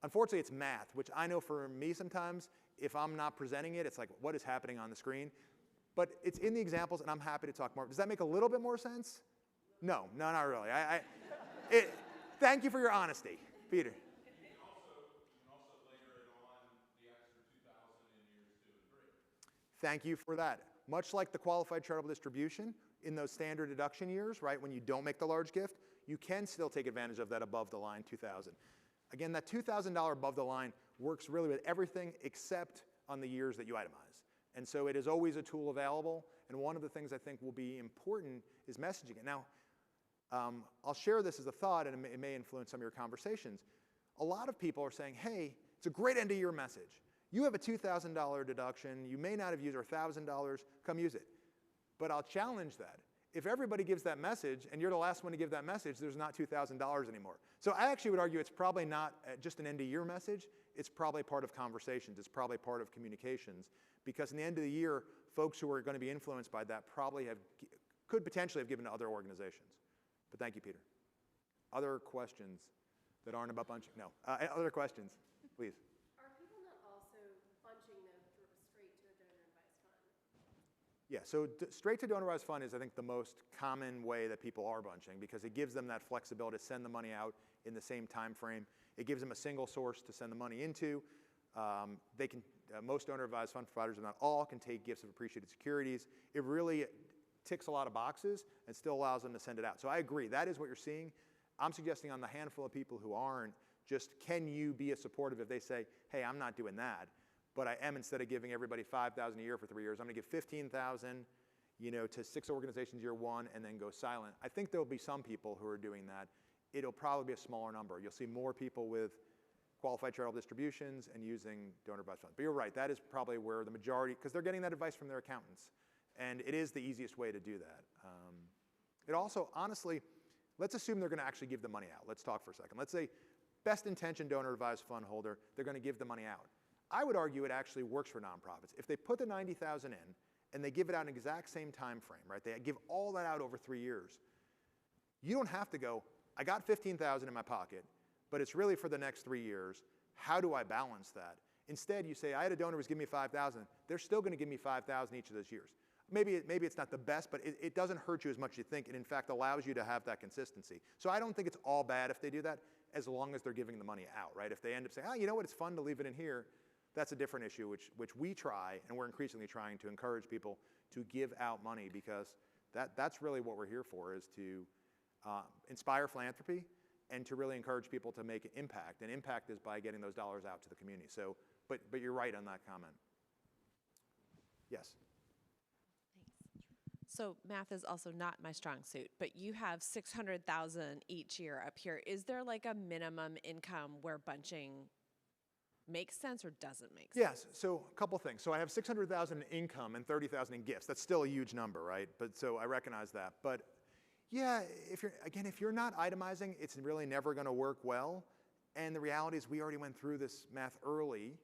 Unfortunately, it's math, which I know for me sometimes, if I'm not presenting it, it's like, what is happening on the screen? But it's in the examples, and I'm happy to talk more. Does that make a little bit more sense? No, not really. Thank you for your honesty, Peter. You can also layer it on the extra 2,000 in years 2 and 3. Thank you for that. Much like the qualified charitable distribution, in those standard deduction years, right, when you don't make the large gift, you can still take advantage of that above the line 2,000. Again, that $2,000 above the line works really with everything except on the years that you itemize. And so it is always a tool available. And one of the things I think will be important is messaging it. Now, I'll share this as a thought, and it may influence some of your conversations. A lot of people are saying, hey, it's a great end of year message. You have a $2,000 deduction. You may not have used, or $1,000. Come use it. But I'll challenge that. If everybody gives that message, and you're the last one to give that message, there's not $2,000 anymore. So I actually would argue it's probably not just an end-of-year message. It's probably part of conversations. It's probably part of communications. Because in the end of the year, folks who are going to be influenced by that probably could potentially have given to other organizations. But thank you, Peter. Other questions that aren't about bunching? No. Other questions, please. Are people not also bunching them straight to a donor advised fund? Yeah, so straight to donor advised fund is, I think, the most common way that people are bunching because it gives them that flexibility to send the money out in the same time frame. It gives them a single source to send the money into. Most donor advised fund providers, if not all, can take gifts of appreciated securities. It really ticks a lot of boxes and still allows them to send it out. So I agree, that is what you're seeing. I'm suggesting on the handful of people who aren't, just can you be a supportive if they say, hey, I'm not doing that, but I am, instead of giving everybody $5,000 a year for 3 years, I'm going to give $15,000, to 6 organizations year 1 and then go silent. I think there'll be some people who are doing that. It'll probably be a smaller number. You'll see more people with qualified charitable distributions and using donor advised funds. But you're right, that is probably where the majority, because they're getting that advice from their accountants. And it is the easiest way to do that. It also, honestly, let's assume they're going to actually give the money out. Let's talk for a second. Let's say best intentioned donor advised fund holder, they're going to give the money out. I would argue it actually works for nonprofits. If they put the $90,000 in and they give it out in the exact same time frame, right? They give all that out over 3 years. You don't have to go, I got $15,000 in my pocket, but it's really for the next 3 years. How do I balance that? Instead, you say, I had a donor who was giving me $5,000. They're still going to give me $5,000 each of those years. Maybe it's not the best, but it doesn't hurt you as much as you think. It, in fact, allows you to have that consistency. So I don't think it's all bad if they do that, as long as they're giving the money out, right? If they end up saying, you know what, it's fun to leave it in here, that's a different issue, which we try, and we're increasingly trying to encourage people to give out money, because that's really what we're here for, is to inspire philanthropy and to really encourage people to make an impact. And impact is by getting those dollars out to the community. So, but you're right on that comment. Yes. So math is also not my strong suit, but you have $600,000 each year up here. Is there like a minimum income where bunching makes sense or doesn't make sense? Yes, so a couple things. So I have $600,000 in income and $30,000 in gifts. That's still a huge number, right? But so I recognize that. But yeah, if you're not itemizing, it's really never going to work well. And the reality is we already went through this math early,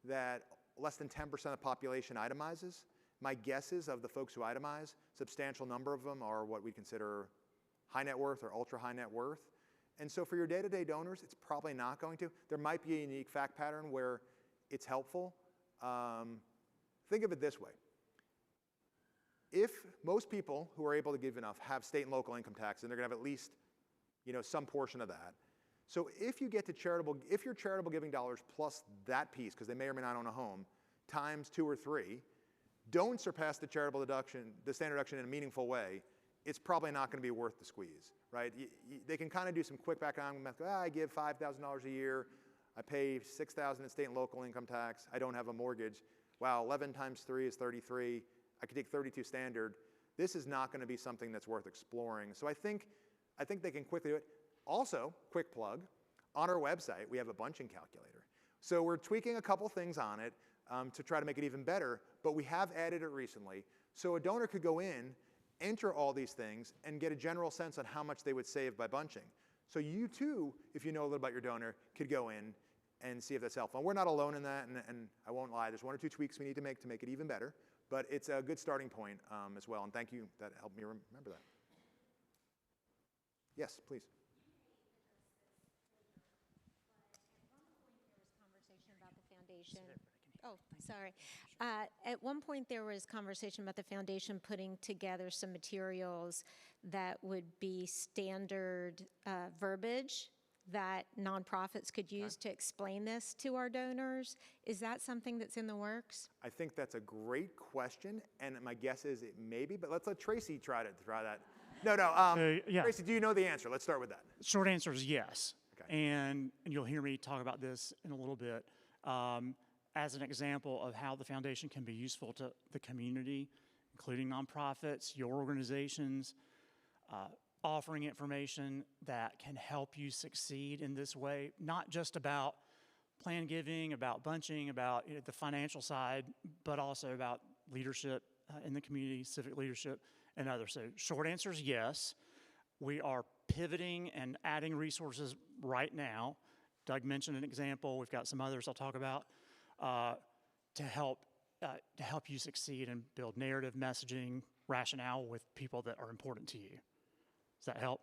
that less than 10% of the population itemizes. My guess is of the folks who itemize, substantial number of them are what we consider high net worth or ultra high net worth. And so for your day-to-day donors, it's probably not going to. There might be a unique fact pattern where it's helpful. Think of it this way. If most people who are able to give enough have state and local income tax, and they're going to have at least some portion of that. So if you get to if your charitable giving dollars plus that piece, because they may or may not own a home, times 2 or 3, don't surpass the charitable deduction, the standard deduction in a meaningful way, it's probably not going to be worth the squeeze, right? They can kind of do some quick background math. I give $5,000 a year. I pay $6,000 in state and local income tax. I don't have a mortgage. Wow, 11 times 3 is 33. I could take 32 standard. This is not going to be something that's worth exploring. So I think they can quickly do it. Also, quick plug, on our website, we have a bunching calculator. So we're tweaking a couple things on it to try to make it even better, but we have added it recently. So a donor could go in, enter all these things, and get a general sense on how much they would save by bunching. So you too, if you know a little about your donor, could go in and see if that's helpful. And we're not alone in that, and I won't lie, there's 1 or 2 tweaks we need to make it even better, but it's a good starting point as well, and thank you, that helped me remember that. Yes, please. Oh, sorry. At one point, there was conversation about the foundation putting together some materials that would be standard verbiage that nonprofits could use to explain this to our donors. Is that something that's in the works? I think that's a great question, and my guess is it may be, but let's let Tracy try that. No. Yeah. Tracy, do you know the answer? Let's start with that. Short answer is yes. Okay. And you'll hear me talk about this in a little bit. As an example of how the foundation can be useful to the community, including nonprofits, your organizations, offering information that can help you succeed in this way, not just about plan giving, about bunching, about the financial side, but also about leadership in the community, civic leadership, and others. So short answer is yes. We are pivoting and adding resources right now. Doug mentioned an example. We've got some others I'll talk about to help you succeed and build narrative, messaging, rationale with people that are important to you. Does that help?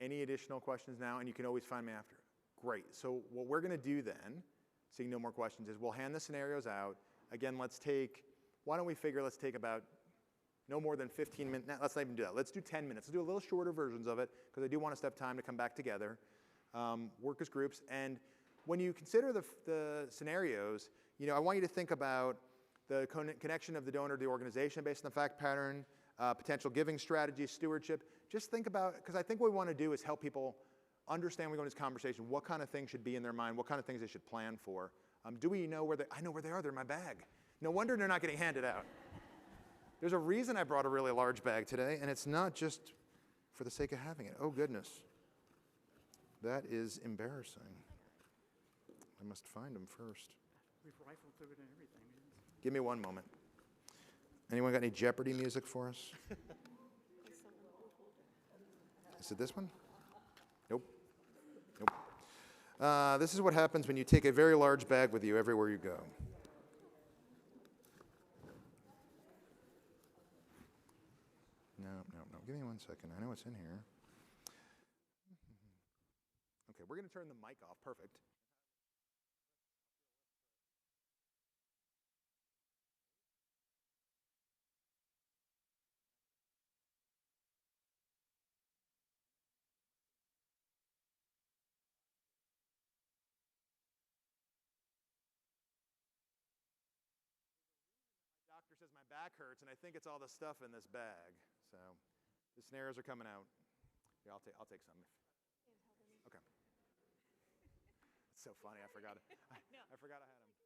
Any additional questions now? And you can always find me after. Great. So what we're going to do then, seeing no more questions, is we'll hand the scenarios out. Again, let's take about no more than 15 minutes. Let's not even do that. Let's do 10 minutes. Let's do a little shorter versions of it, because I do want us to have time to come back together, work as groups. And when you consider the scenarios, I want you to think about the connection of the donor to the organization based on the fact pattern, potential giving strategies, stewardship. Just think about, because I think what we want to do is help people understand when we go into this conversation what kind of things should be in their mind, what kind of things they should plan for. Do we know where I know where they are, they're in my bag. No wonder they're not getting handed out. There's a reason I brought a really large bag today, and it's not just for the sake of having it. Oh, goodness. That is embarrassing. I must find them first. We've rifled through it and everything. Give me one moment. Anyone got any Jeopardy music for us? Is it this one? Nope. This is what happens when you take a very large bag with you everywhere you go. No. Give me 1 second. I know it's in here. Okay, we're going to turn the mic off. Perfect. My doctor says my back hurts, and I think it's all the stuff in this bag. So the scenarios are coming out. Yeah, I'll take some. Okay. It's so funny. I forgot. I forgot I had them.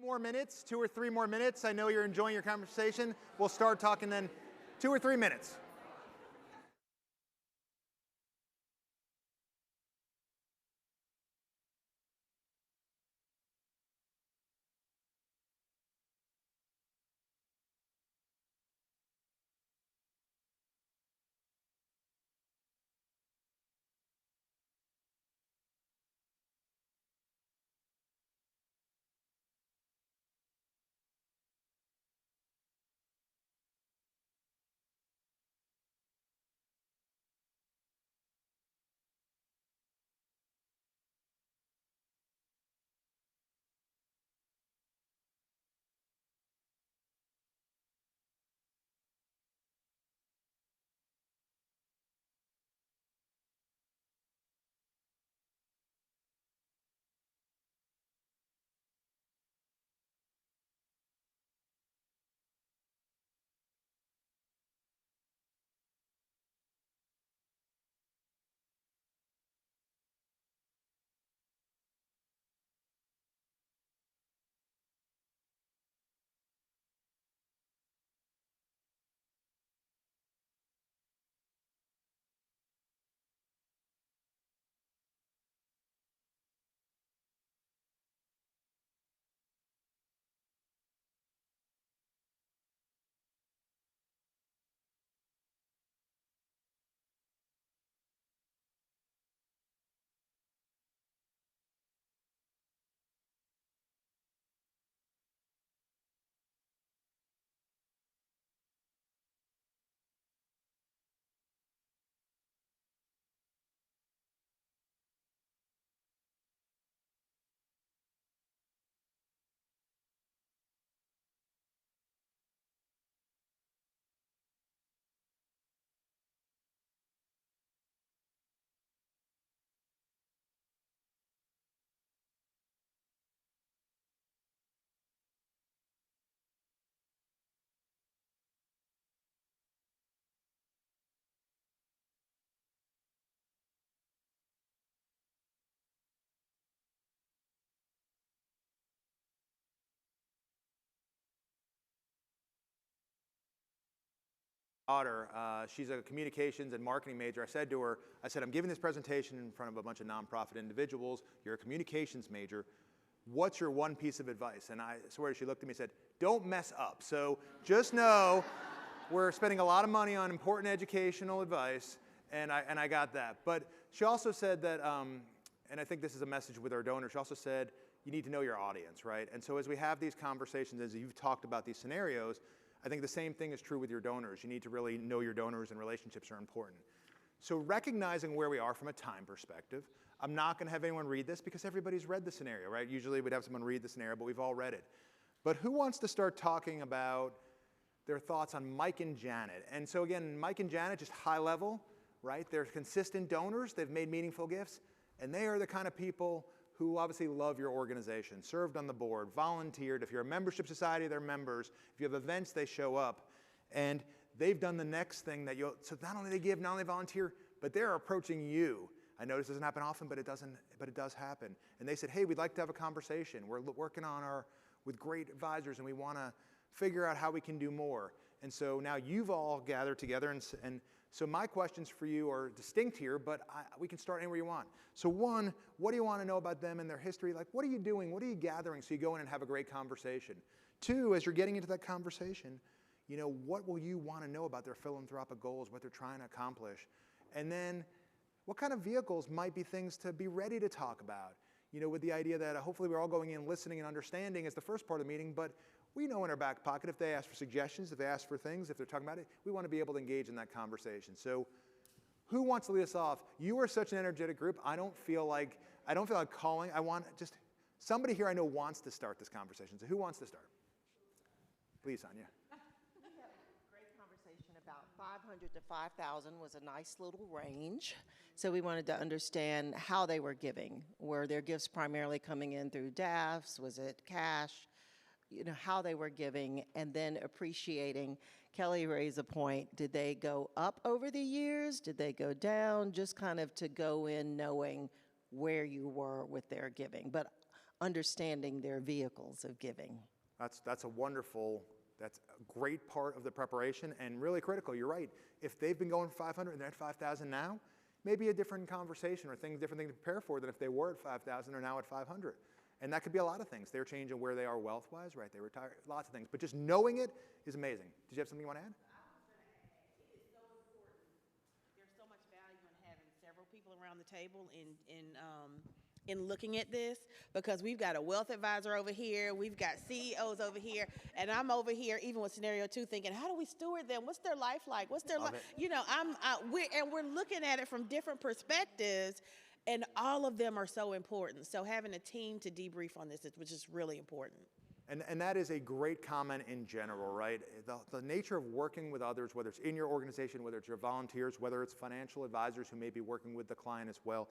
More minutes, 2 or 3 more minutes. I know you're enjoying your conversation. We'll start talking then 2 or 3 minutes. Daughter, she's a communications and marketing major. I said to her, I'm giving this presentation in front of a bunch of nonprofit individuals. You're a communications major. What's your one piece of advice? And I swear she looked at me and said, don't mess up. So just know we're spending a lot of money on important educational advice, and I got that. But she also said that, and I think this is a message with our donors, she also said, you need to know your audience, right? And so as we have these conversations, as you've talked about these scenarios, I think the same thing is true with your donors. You need to really know your donors, and relationships are important. So recognizing where we are from a time perspective, I'm not going to have anyone read this because everybody's read the scenario, right? Usually we'd have someone read the scenario, but we've all read it. But who wants to start talking about their thoughts on Mike and Janet? And so again, Mike and Janet, just high level, right? They're consistent donors. They've made meaningful gifts. And they are the kind of people who obviously love your organization, served on the board, volunteered. If you're a membership society, they're members. If you have events, they show up. And they've done the next thing that you'll, so not only they give, not only volunteer, but they're approaching you. I know this doesn't happen often, but it does happen. And they said, hey, we'd like to have a conversation. We're working on with great advisors, and we want to figure out how we can do more. And so now you've all gathered together, and so my questions for you are distinct here, but we can start anywhere you want. So one, what do you want to know about them and their history? Like, what are you doing? What are you gathering so you go in and have a great conversation? Two, as you're getting into that conversation, what will you want to know about their philanthropic goals, what they're trying to accomplish? And then what kind of vehicles might be things to be ready to talk about? With the idea that hopefully we're all going in listening and understanding is the first part of the meeting, but we know in our back pocket if they ask for suggestions, if they ask for things, if they're talking about it, we want to be able to engage in that conversation. So who wants to lead us off? You are such an energetic group. I don't feel like calling. I want just somebody here I know wants to start this conversation. So who wants to start? Please, Sonia. We had a great conversation about 500 to 5,000 was a nice little range. So we wanted to understand how they were giving. Were their gifts primarily coming in through DAFs? Was it cash? How they were giving, and then appreciating. Kelly raised a point. Did they go up over the years? Did they go down? Just kind of to go in knowing where you were with their giving. But understanding their vehicles of giving. That's a great part of the preparation and really critical. You're right. If they've been going for 500 and they're at 5,000 now, maybe a different conversation or different thing to prepare for than if they were at 5,000 or now at 500. And that could be a lot of things. They're changing where they are wealth-wise, right? They retire, lots of things. But just knowing it is amazing. Did you have something you want to add? It's so important. There's so much value in having several people around the table in looking at this, because we've got a wealth advisor over here, we've got CEOs over here, and I'm over here even with scenario 2 thinking, how do we steward them? What's their life like? What's their life? You know, we're looking at it from different perspectives, and all of them are so important. So having a team to debrief on this, which is really important. And that is a great comment in general, right? The nature of working with others, whether it's in your organization, whether it's your volunteers, whether it's financial advisors who may be working with the client as well,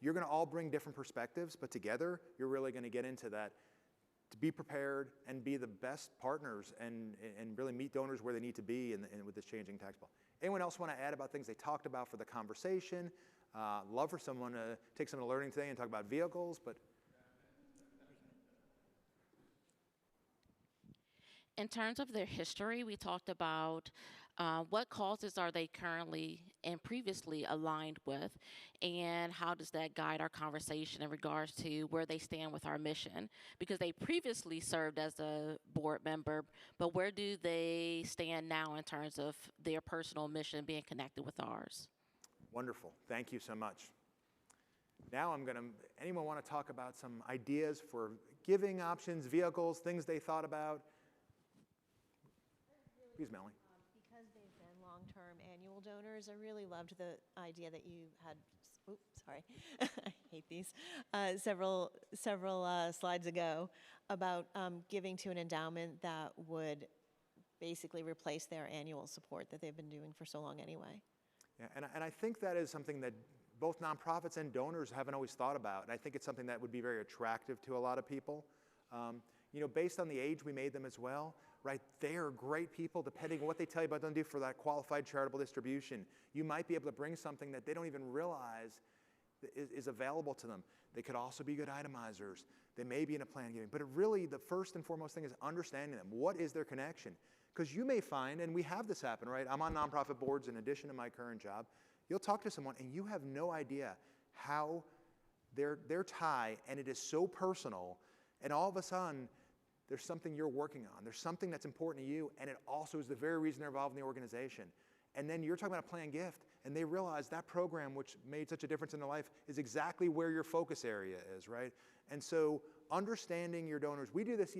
you're going to all bring different perspectives, but together you're really going to get into that to be prepared and be the best partners and really meet donors where they need to be with this changing tax bill. Anyone else want to add about things they talked about for the conversation? Love for someone to take some of the learning today and talk about vehicles, but in terms of their history, we talked about what causes are they currently and previously aligned with, and how does that guide our conversation in regards to where they stand with our mission? Because they previously served as a board member, but where do they stand now in terms of their personal mission being connected with ours? Wonderful. Thank you so much. Now anyone want to talk about some ideas for giving options, vehicles, things they thought about? Please, Melanie. Because they've been long-term annual donors, I really loved the idea that you had, oops, sorry, I hate these, several slides ago about giving to an endowment that would basically replace their annual support that they've been doing for so long anyway. Yeah, and I think that is something that both nonprofits and donors haven't always thought about, and I think it's something that would be very attractive to a lot of people. You know, based on the age we made them as well, right? They are great people, depending on what they tell you about them to do for that qualified charitable distribution. You might be able to bring something that they don't even realize is available to them. They could also be good itemizers. They may be in a plan giving. But really, the first and foremost thing is understanding them. What is their connection? Because you may find, and we have this happen, right? I'm on nonprofit boards in addition to my current job. You'll talk to someone, and you have no idea how their tie, and it is so personal, and all of a sudden, there's something you're working on. There's something that's important to you, and it also is the very reason they're involved in the organization. And then you're talking about a planned gift, and they realize that program, which made such a difference in their life, is exactly where your focus area is, right? And so understanding your donors, we do this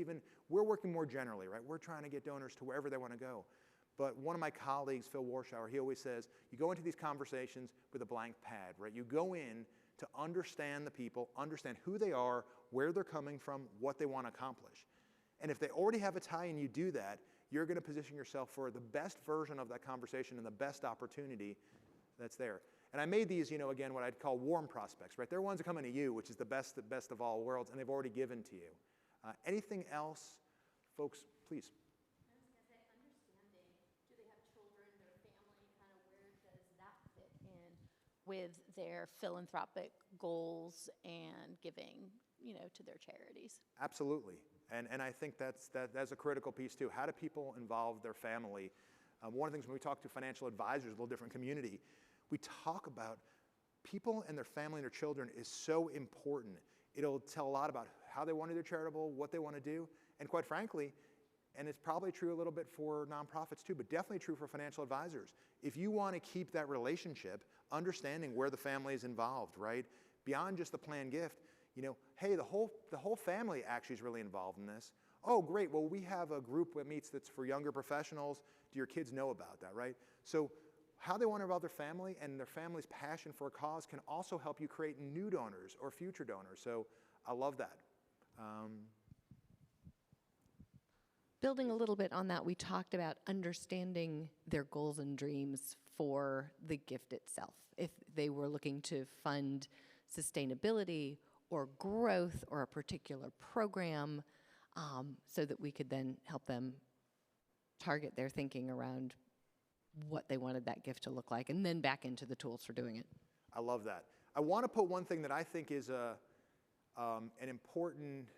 we're working more generally, right? We're trying to get donors to wherever they want to go. But one of my colleagues, Phil Warshauer, he always says, you go into these conversations with a blank pad, right? You go in to understand the people, understand who they are, where they're coming from, what they want to accomplish. And if they already have a tie and you do that, you're going to position yourself for the best version of that conversation and the best opportunity that's there. And I made these, again, what I'd call warm prospects, right? They're ones that come into you, which is the best of all worlds, and they've already given to you. Anything else, folks, please? I was going to say, understanding, do they have children, their family, kind of where does that fit in with their philanthropic goals and giving, to their charities? Absolutely. And I think that's a critical piece too. How do people involve their family? One of the things when we talk to financial advisors, a little different community, we talk about people and their family and their children is so important. It'll tell a lot about how they want to do charitable, what they want to do, and quite frankly, and it's probably true a little bit for nonprofits too, but definitely true for financial advisors. If you want to keep that relationship, understanding where the family is involved, right? Beyond just the planned gift, hey, the whole family actually is really involved in this. Oh, great. Well, we have a group that meets that's for younger professionals. Do your kids know about that, right? So how they want to involve their family and their family's passion for a cause can also help you create new donors or future donors. So I love that. Building a little bit on that, we talked about understanding their goals and dreams for the gift itself. If they were looking to fund sustainability or growth or a particular program, so that we could then help them target their thinking around what they wanted that gift to look like, and then back into the tools for doing it. I love that. I want to put one thing that I think is an important,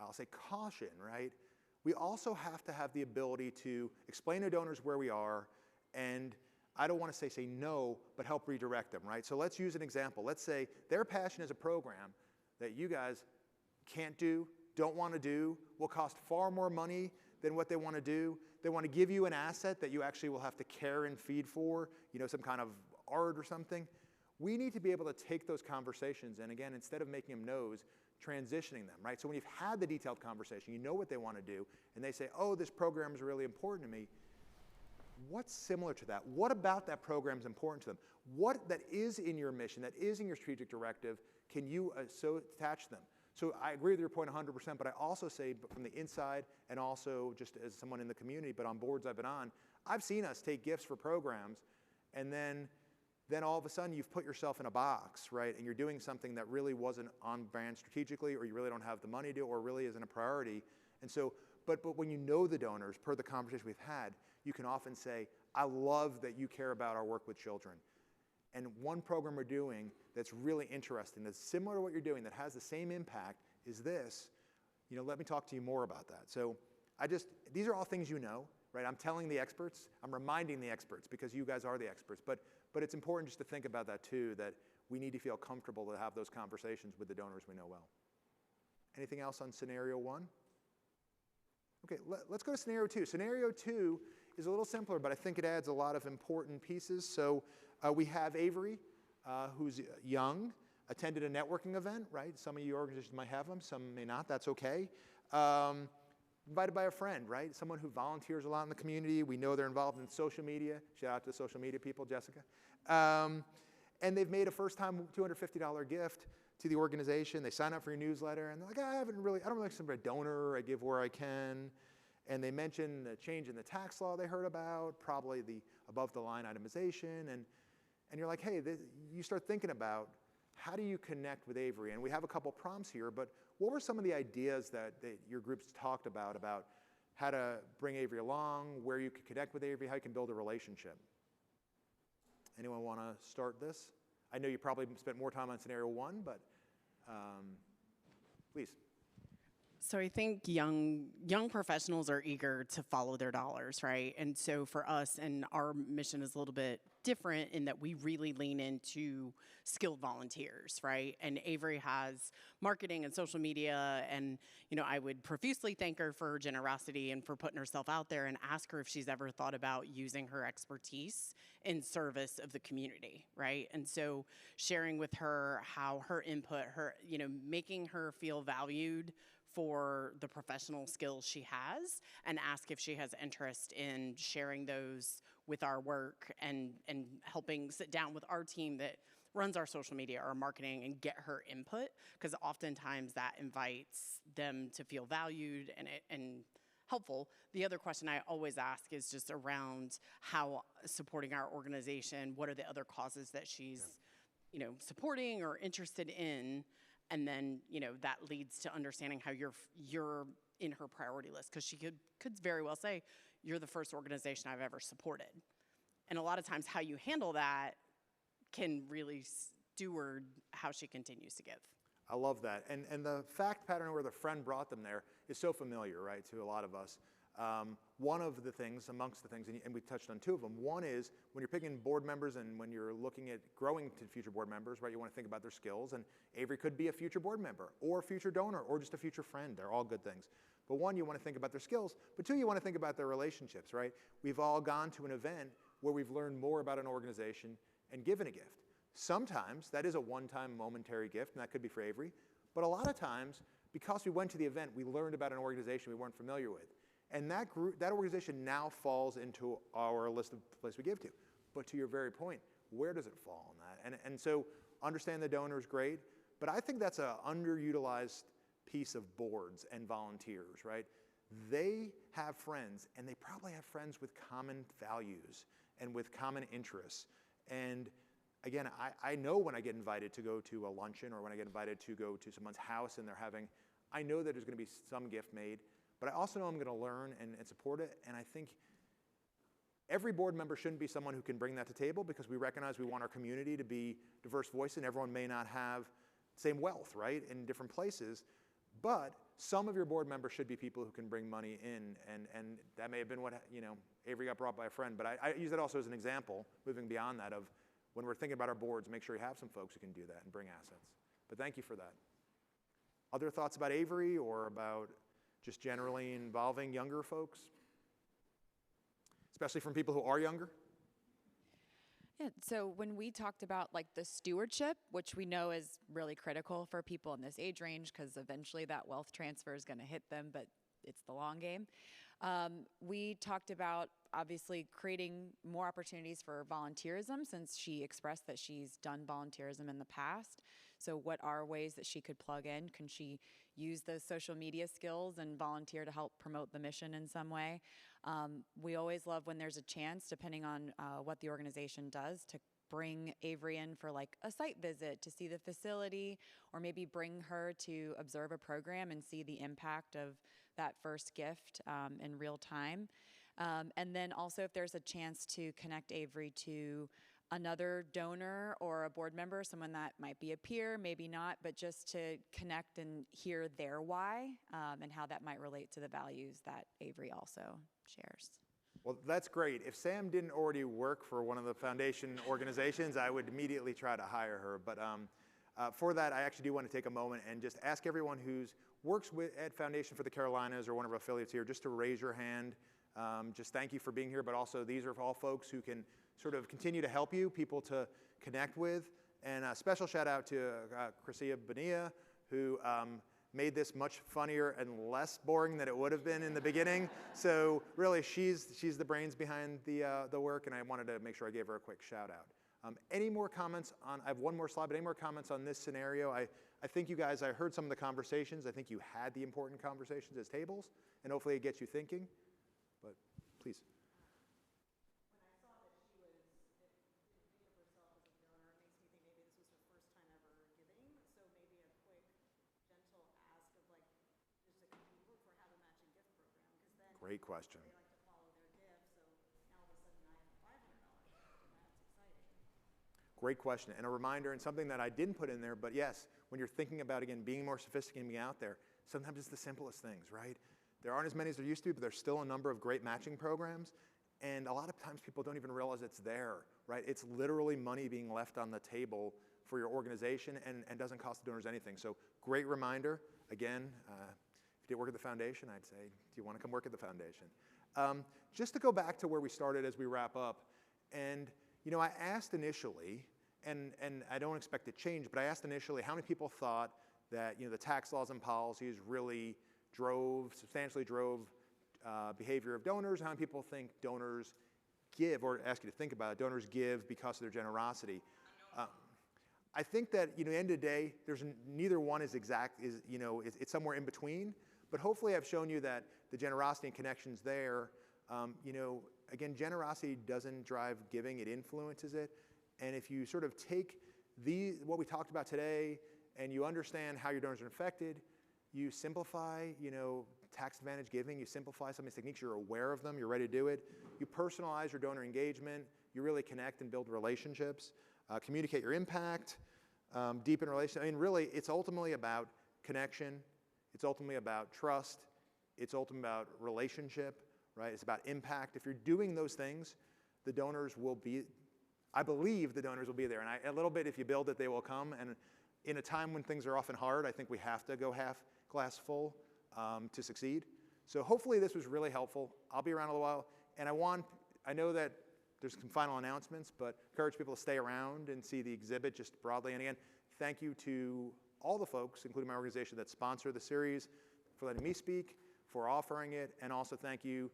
I'll say, caution, right? We also have to have the ability to explain to donors where we are, and I don't want to say no, but help redirect them, right? So let's use an example. Let's say their passion is a program that you guys can't do, don't want to do, will cost far more money than what they want to do. They want to give you an asset that you actually will have to care and feed for, some kind of art or something. We need to be able to take those conversations and, again, instead of making them no's, transitioning them, right? So when you've had the detailed conversation, you know what they want to do, and they say, oh, this program is really important to me. What's similar to that? What about that program is important to them? What that is in your mission, that is in your strategic directive, can you so attach them? So I agree with your point 100%, but I also say from the inside and also just as someone in the community, but on boards I've been on, I've seen us take gifts for programs, and then all of a sudden you've put yourself in a box, right? And you're doing something that really wasn't on brand strategically, or you really don't have the money to, or really isn't a priority. And so, but when you know the donors, per the conversation we've had, you can often say, I love that you care about our work with children. And one program we're doing that's really interesting, that's similar to what you're doing, that has the same impact, is this. Let me talk to you more about that. So these are all things you know, right? I'm telling the experts, I'm reminding the experts, because you guys are the experts. But it's important just to think about that too, that we need to feel comfortable to have those conversations with the donors we know well. Anything else on scenario 1? Okay, let's go to scenario 2. Scenario 2 is a little simpler, but I think it adds a lot of important pieces. So we have Avery, who's young, attended a networking event, right? Some of your organizations might have them, some may not, that's okay. Invited by a friend, right? Someone who volunteers a lot in the community. We know they're involved in social media. Shout out to the social media people, Jessica. And they've made a first-time $250 gift to the organization. They sign up for your newsletter, and they're like, I don't really consider a donor. I give where I can. And they mention the change in the tax law they heard about, probably the above-the-line itemization. And you're like, hey, you start thinking about, how do you connect with Avery? And we have a couple prompts here, but what were some of the ideas that your groups talked about how to bring Avery along, where you could connect with Avery, how you can build a relationship? Anyone want to start this? I know you probably spent more time on scenario 1, but please. So I think young professionals are eager to follow their dollars, right? And so for us, and our mission is a little bit different in that we really lean into skilled volunteers, right? And Avery has marketing and social media, and I would profusely thank her for her generosity and for putting herself out there, and ask her if she's ever thought about using her expertise in service of the community, right? And so sharing with her how her input, making her feel valued for the professional skills she has, and ask if she has interest in sharing those with our work and helping sit down with our team that runs our social media, our marketing, and get her input, because oftentimes that invites them to feel valued and helpful. The other question I always ask is just around how supporting our organization, what are the other causes that she's supporting or interested in. And then, that leads to understanding how you're in her priority list, because she could very well say, you're the first organization I've ever supported. And a lot of times how you handle that can really steward how she continues to give. I love that. And the fact pattern where the friend brought them there is so familiar, right, to a lot of us. One of the things, amongst the things, and we touched on 2 of them, one is when you're picking board members and when you're looking at growing to future board members, right, you want to think about their skills. And Avery could be a future board member or a future donor or just a future friend. They're all good things. But 1, you want to think about their skills. But 2, you want to think about their relationships, right? We've all gone to an event where we've learned more about an organization and given a gift. Sometimes that is a one-time momentary gift, and that could be for Avery. But a lot of times, because we went to the event, we learned about an organization we weren't familiar with. And that organization now falls into our list of places we give to. But to your very point, where does it fall in that? And so understand the donor is great, but I think that's an underutilized piece of boards and volunteers, right? They have friends, and they probably have friends with common values and with common interests. And again, I know when I get invited to go to a luncheon or when I get invited to go to someone's house and I know that there's going to be some gift made. But I also know I'm going to learn and support it. And I think every board member shouldn't be someone who can bring that to table, because we recognize we want our community to be diverse voice, and everyone may not have same wealth, right, in different places. But some of your board members should be people who can bring money in, and that may have been what, Avery got brought by a friend. But I use that also as an example, moving beyond that, of when we're thinking about our boards, make sure you have some folks who can do that and bring assets. But thank you for that. Other thoughts about Avery or about just generally involving younger folks? Especially from people who are younger? Yeah, so when we talked about like the stewardship, which we know is really critical for people in this age range because eventually that wealth transfer is going to hit them, but it's the long game. We talked about obviously creating more opportunities for volunteerism since she expressed that she's done volunteerism in the past. So what are ways that she could plug in? Can she use those social media skills and volunteer to help promote the mission in some way? We always love when there's a chance, depending on what the organization does, to bring Avery in for like a site visit to see the facility, or maybe bring her to observe a program and see the impact of that first gift in real time. And then also if there's a chance to connect Avery to another donor or a board member, someone that might be a peer, maybe not, but just to connect and hear their why and how that might relate to the values that Avery also shares. Well, that's great. If Sam didn't already work for one of the foundation organizations, I would immediately try to hire her. But for that, I actually do want to take a moment and just ask everyone who works at Foundation for the Carolinas or one of our affiliates here just to raise your hand. Just thank you for being here, but also these are all folks who can sort of continue to help you, people to connect with. And a special shout out to Chrisia Bonilla, who made this much funnier and less boring than it would have been in the beginning. So really, she's the brains behind the work, and I wanted to make sure I gave her a quick shout out. Any more comments on, I have one more slide, but any more comments on this scenario? I think you guys, I heard some of the conversations. I think you had the important conversations as tables, and hopefully it gets you thinking. But please. Great question. Great question. And a reminder, and something that I didn't put in there, but yes, when you're thinking about, again, being more sophisticated and being out there, sometimes it's the simplest things, right? There aren't as many as there used to be, but there's still a number of great matching programs. And a lot of times people don't even realize it's there, right? It's literally money being left on the table for your organization and doesn't cost the donors anything. So great reminder. Again, if you did work at the foundation, I'd say, do you want to come work at the foundation? Just to go back to where we started as we wrap up, and I asked initially, and I don't expect it to change, but I asked initially how many people thought that the tax laws and policies really substantially drove behavior of donors, how many people think donors give, or ask you to think about it, donors give because of their generosity. I think that at the end of the day, neither one is exact, it's somewhere in between. But hopefully I've shown you that the generosity and connections there, again, generosity doesn't drive giving, it influences it. And if you sort of take what we talked about today and you understand how your donors are affected, you simplify, tax advantage giving, you simplify some of these techniques, you're aware of them, you're ready to do it. You personalize your donor engagement, you really connect and build relationships, communicate your impact, deepen relationships. I mean, really, it's ultimately about connection. It's ultimately about trust. It's ultimately about relationship, right? It's about impact. If you're doing those things, the donors will be, I believe the donors will be there. And a little bit, if you build it, they will come. And in a time when things are often hard, I think we have to go half glass full to succeed. So hopefully this was really helpful. I'll be around a little while. And I know that there's some final announcements, but encourage people to stay around and see the exhibit just broadly. And again, thank you to all the folks, including my organization, that sponsor the series, for letting me speak, for offering it, and also thank you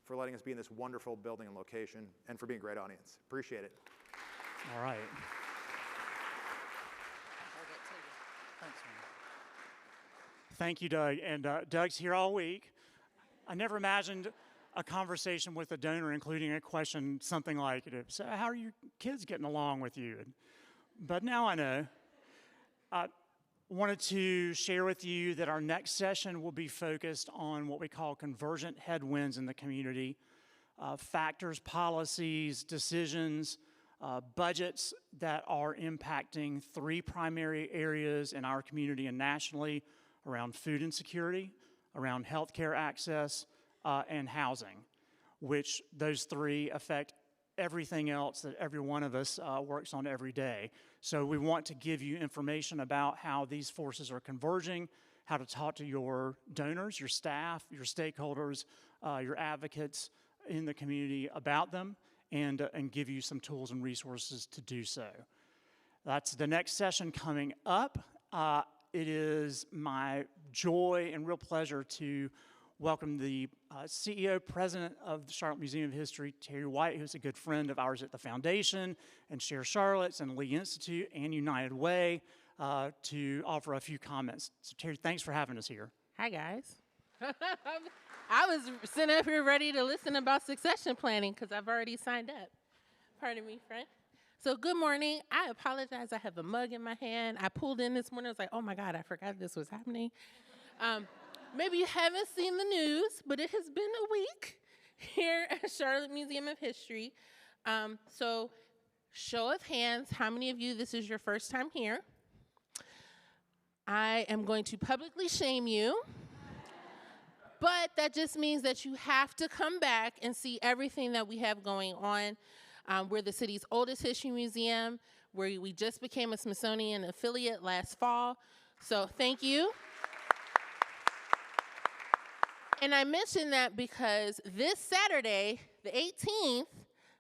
for letting us be in this wonderful building and location, and for being a great audience. Appreciate it. All right. Thanks, man. Thank you, Doug. And Doug's here all week. I never imagined a conversation with a donor including a question something like, so how are your kids getting along with you? But now I know. Wanted to share with you that our next session will be focused on what we call convergent headwinds in the community, factors, policies, decisions budgets that are impacting three primary areas in our community and nationally around food insecurity, around healthcare access, and housing, which those three affect everything else that every one of us works on every day. So we want to give you information about how these forces are converging, how to talk to your donors, your staff, your stakeholders, your advocates in the community about them, and give you some tools and resources to do so. That's the next session coming up. It is my joy and real pleasure to welcome the CEO, President of the Charlotte Museum of History, Terry White, who's a good friend of ours at the Foundation, and Share Charlotte's, and Lee Institute, and United Way, to offer a few comments. So Terry, thanks for having us here. Hi, guys. I was sitting up here ready to listen about succession planning because I've already signed up. Pardon me, friend. So good morning. I apologize. I have a mug in my hand. I pulled in this morning. I was like, oh, my God, I forgot this was happening. Maybe you haven't seen the news, but it has been a week here at Charlotte Museum of History. So show of hands, how many of you, this is your first time here? I am going to publicly shame you, but that just means that you have to come back and see everything that we have going on. We're the city's oldest history museum, where we just became a Smithsonian affiliate last fall. So thank you. And I mention that because this Saturday, the 18th,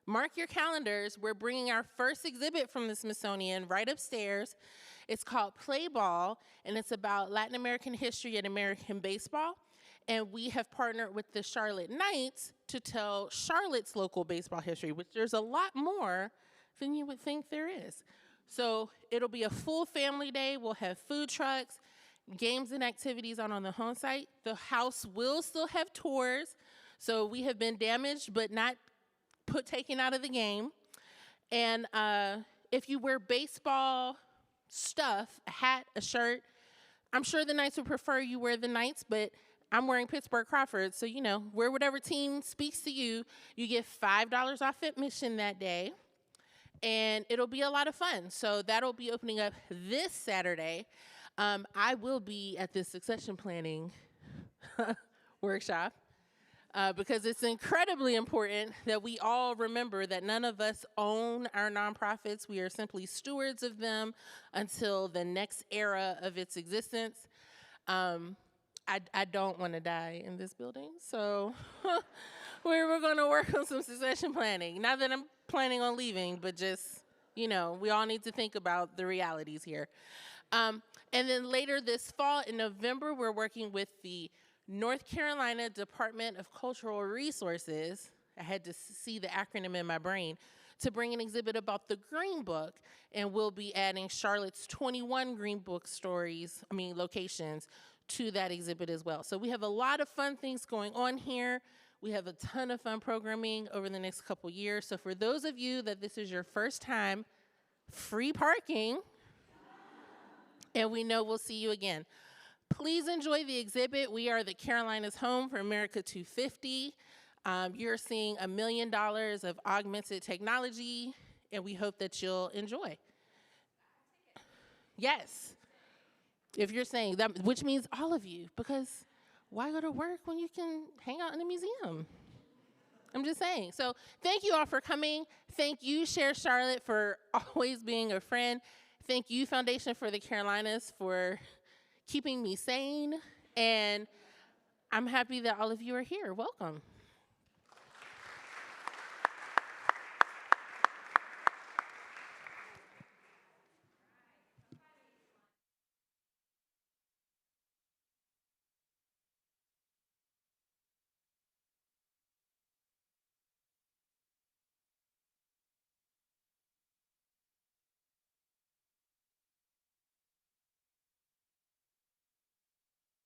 mark your calendars, we're bringing our first exhibit from the Smithsonian right upstairs. It's called Play Ball, and it's about Latin American history and American baseball. And we have partnered with the Charlotte Knights to tell Charlotte's local baseball history, which there's a lot more than you would think there is. So it'll be a full family day. We'll have food trucks, games and activities out on the home site. The house will still have tours. So we have been damaged, but not taken out of the game. And if you wear baseball stuff, a hat, a shirt, I'm sure the Knights would prefer you wear the Knights, but I'm wearing Pittsburgh Crawford, so, you know, wear whatever team speaks to you. You get $5 off admission that day, and it'll be a lot of fun. So that'll be opening up this Saturday. I will be at this succession planning workshop because it's incredibly important that we all remember that none of us own our nonprofits. We are simply stewards of them until the next era of its existence. I don't want to die in this building, so we're going to work on some succession planning. Not that I'm planning on leaving, but just, you know, we all need to think about the realities here. And then later this fall, in November, we're working with the North Carolina Department of Cultural Resources. I had to see the acronym in my brain, to bring an exhibit about the Green Book, and we'll be adding Charlotte's 21 Green Book locations to that exhibit as well. So we have a lot of fun things going on here. We have a ton of fun programming over the next couple years. So for those of you that this is your first time, free parking, and we know we'll see you again. Please enjoy the exhibit. We are the Carolinas home for America 250. You're seeing $1 million of augmented technology, and we hope that you'll enjoy. Yes. If you're saying that, which means all of you, because why go to work when you can hang out in the museum? I'm just saying. So thank you all for coming. Thank you, Share Charlotte, for always being a friend. Thank you, Foundation for the Carolinas, for keeping me sane. And I'm happy that all of you are here. Welcome.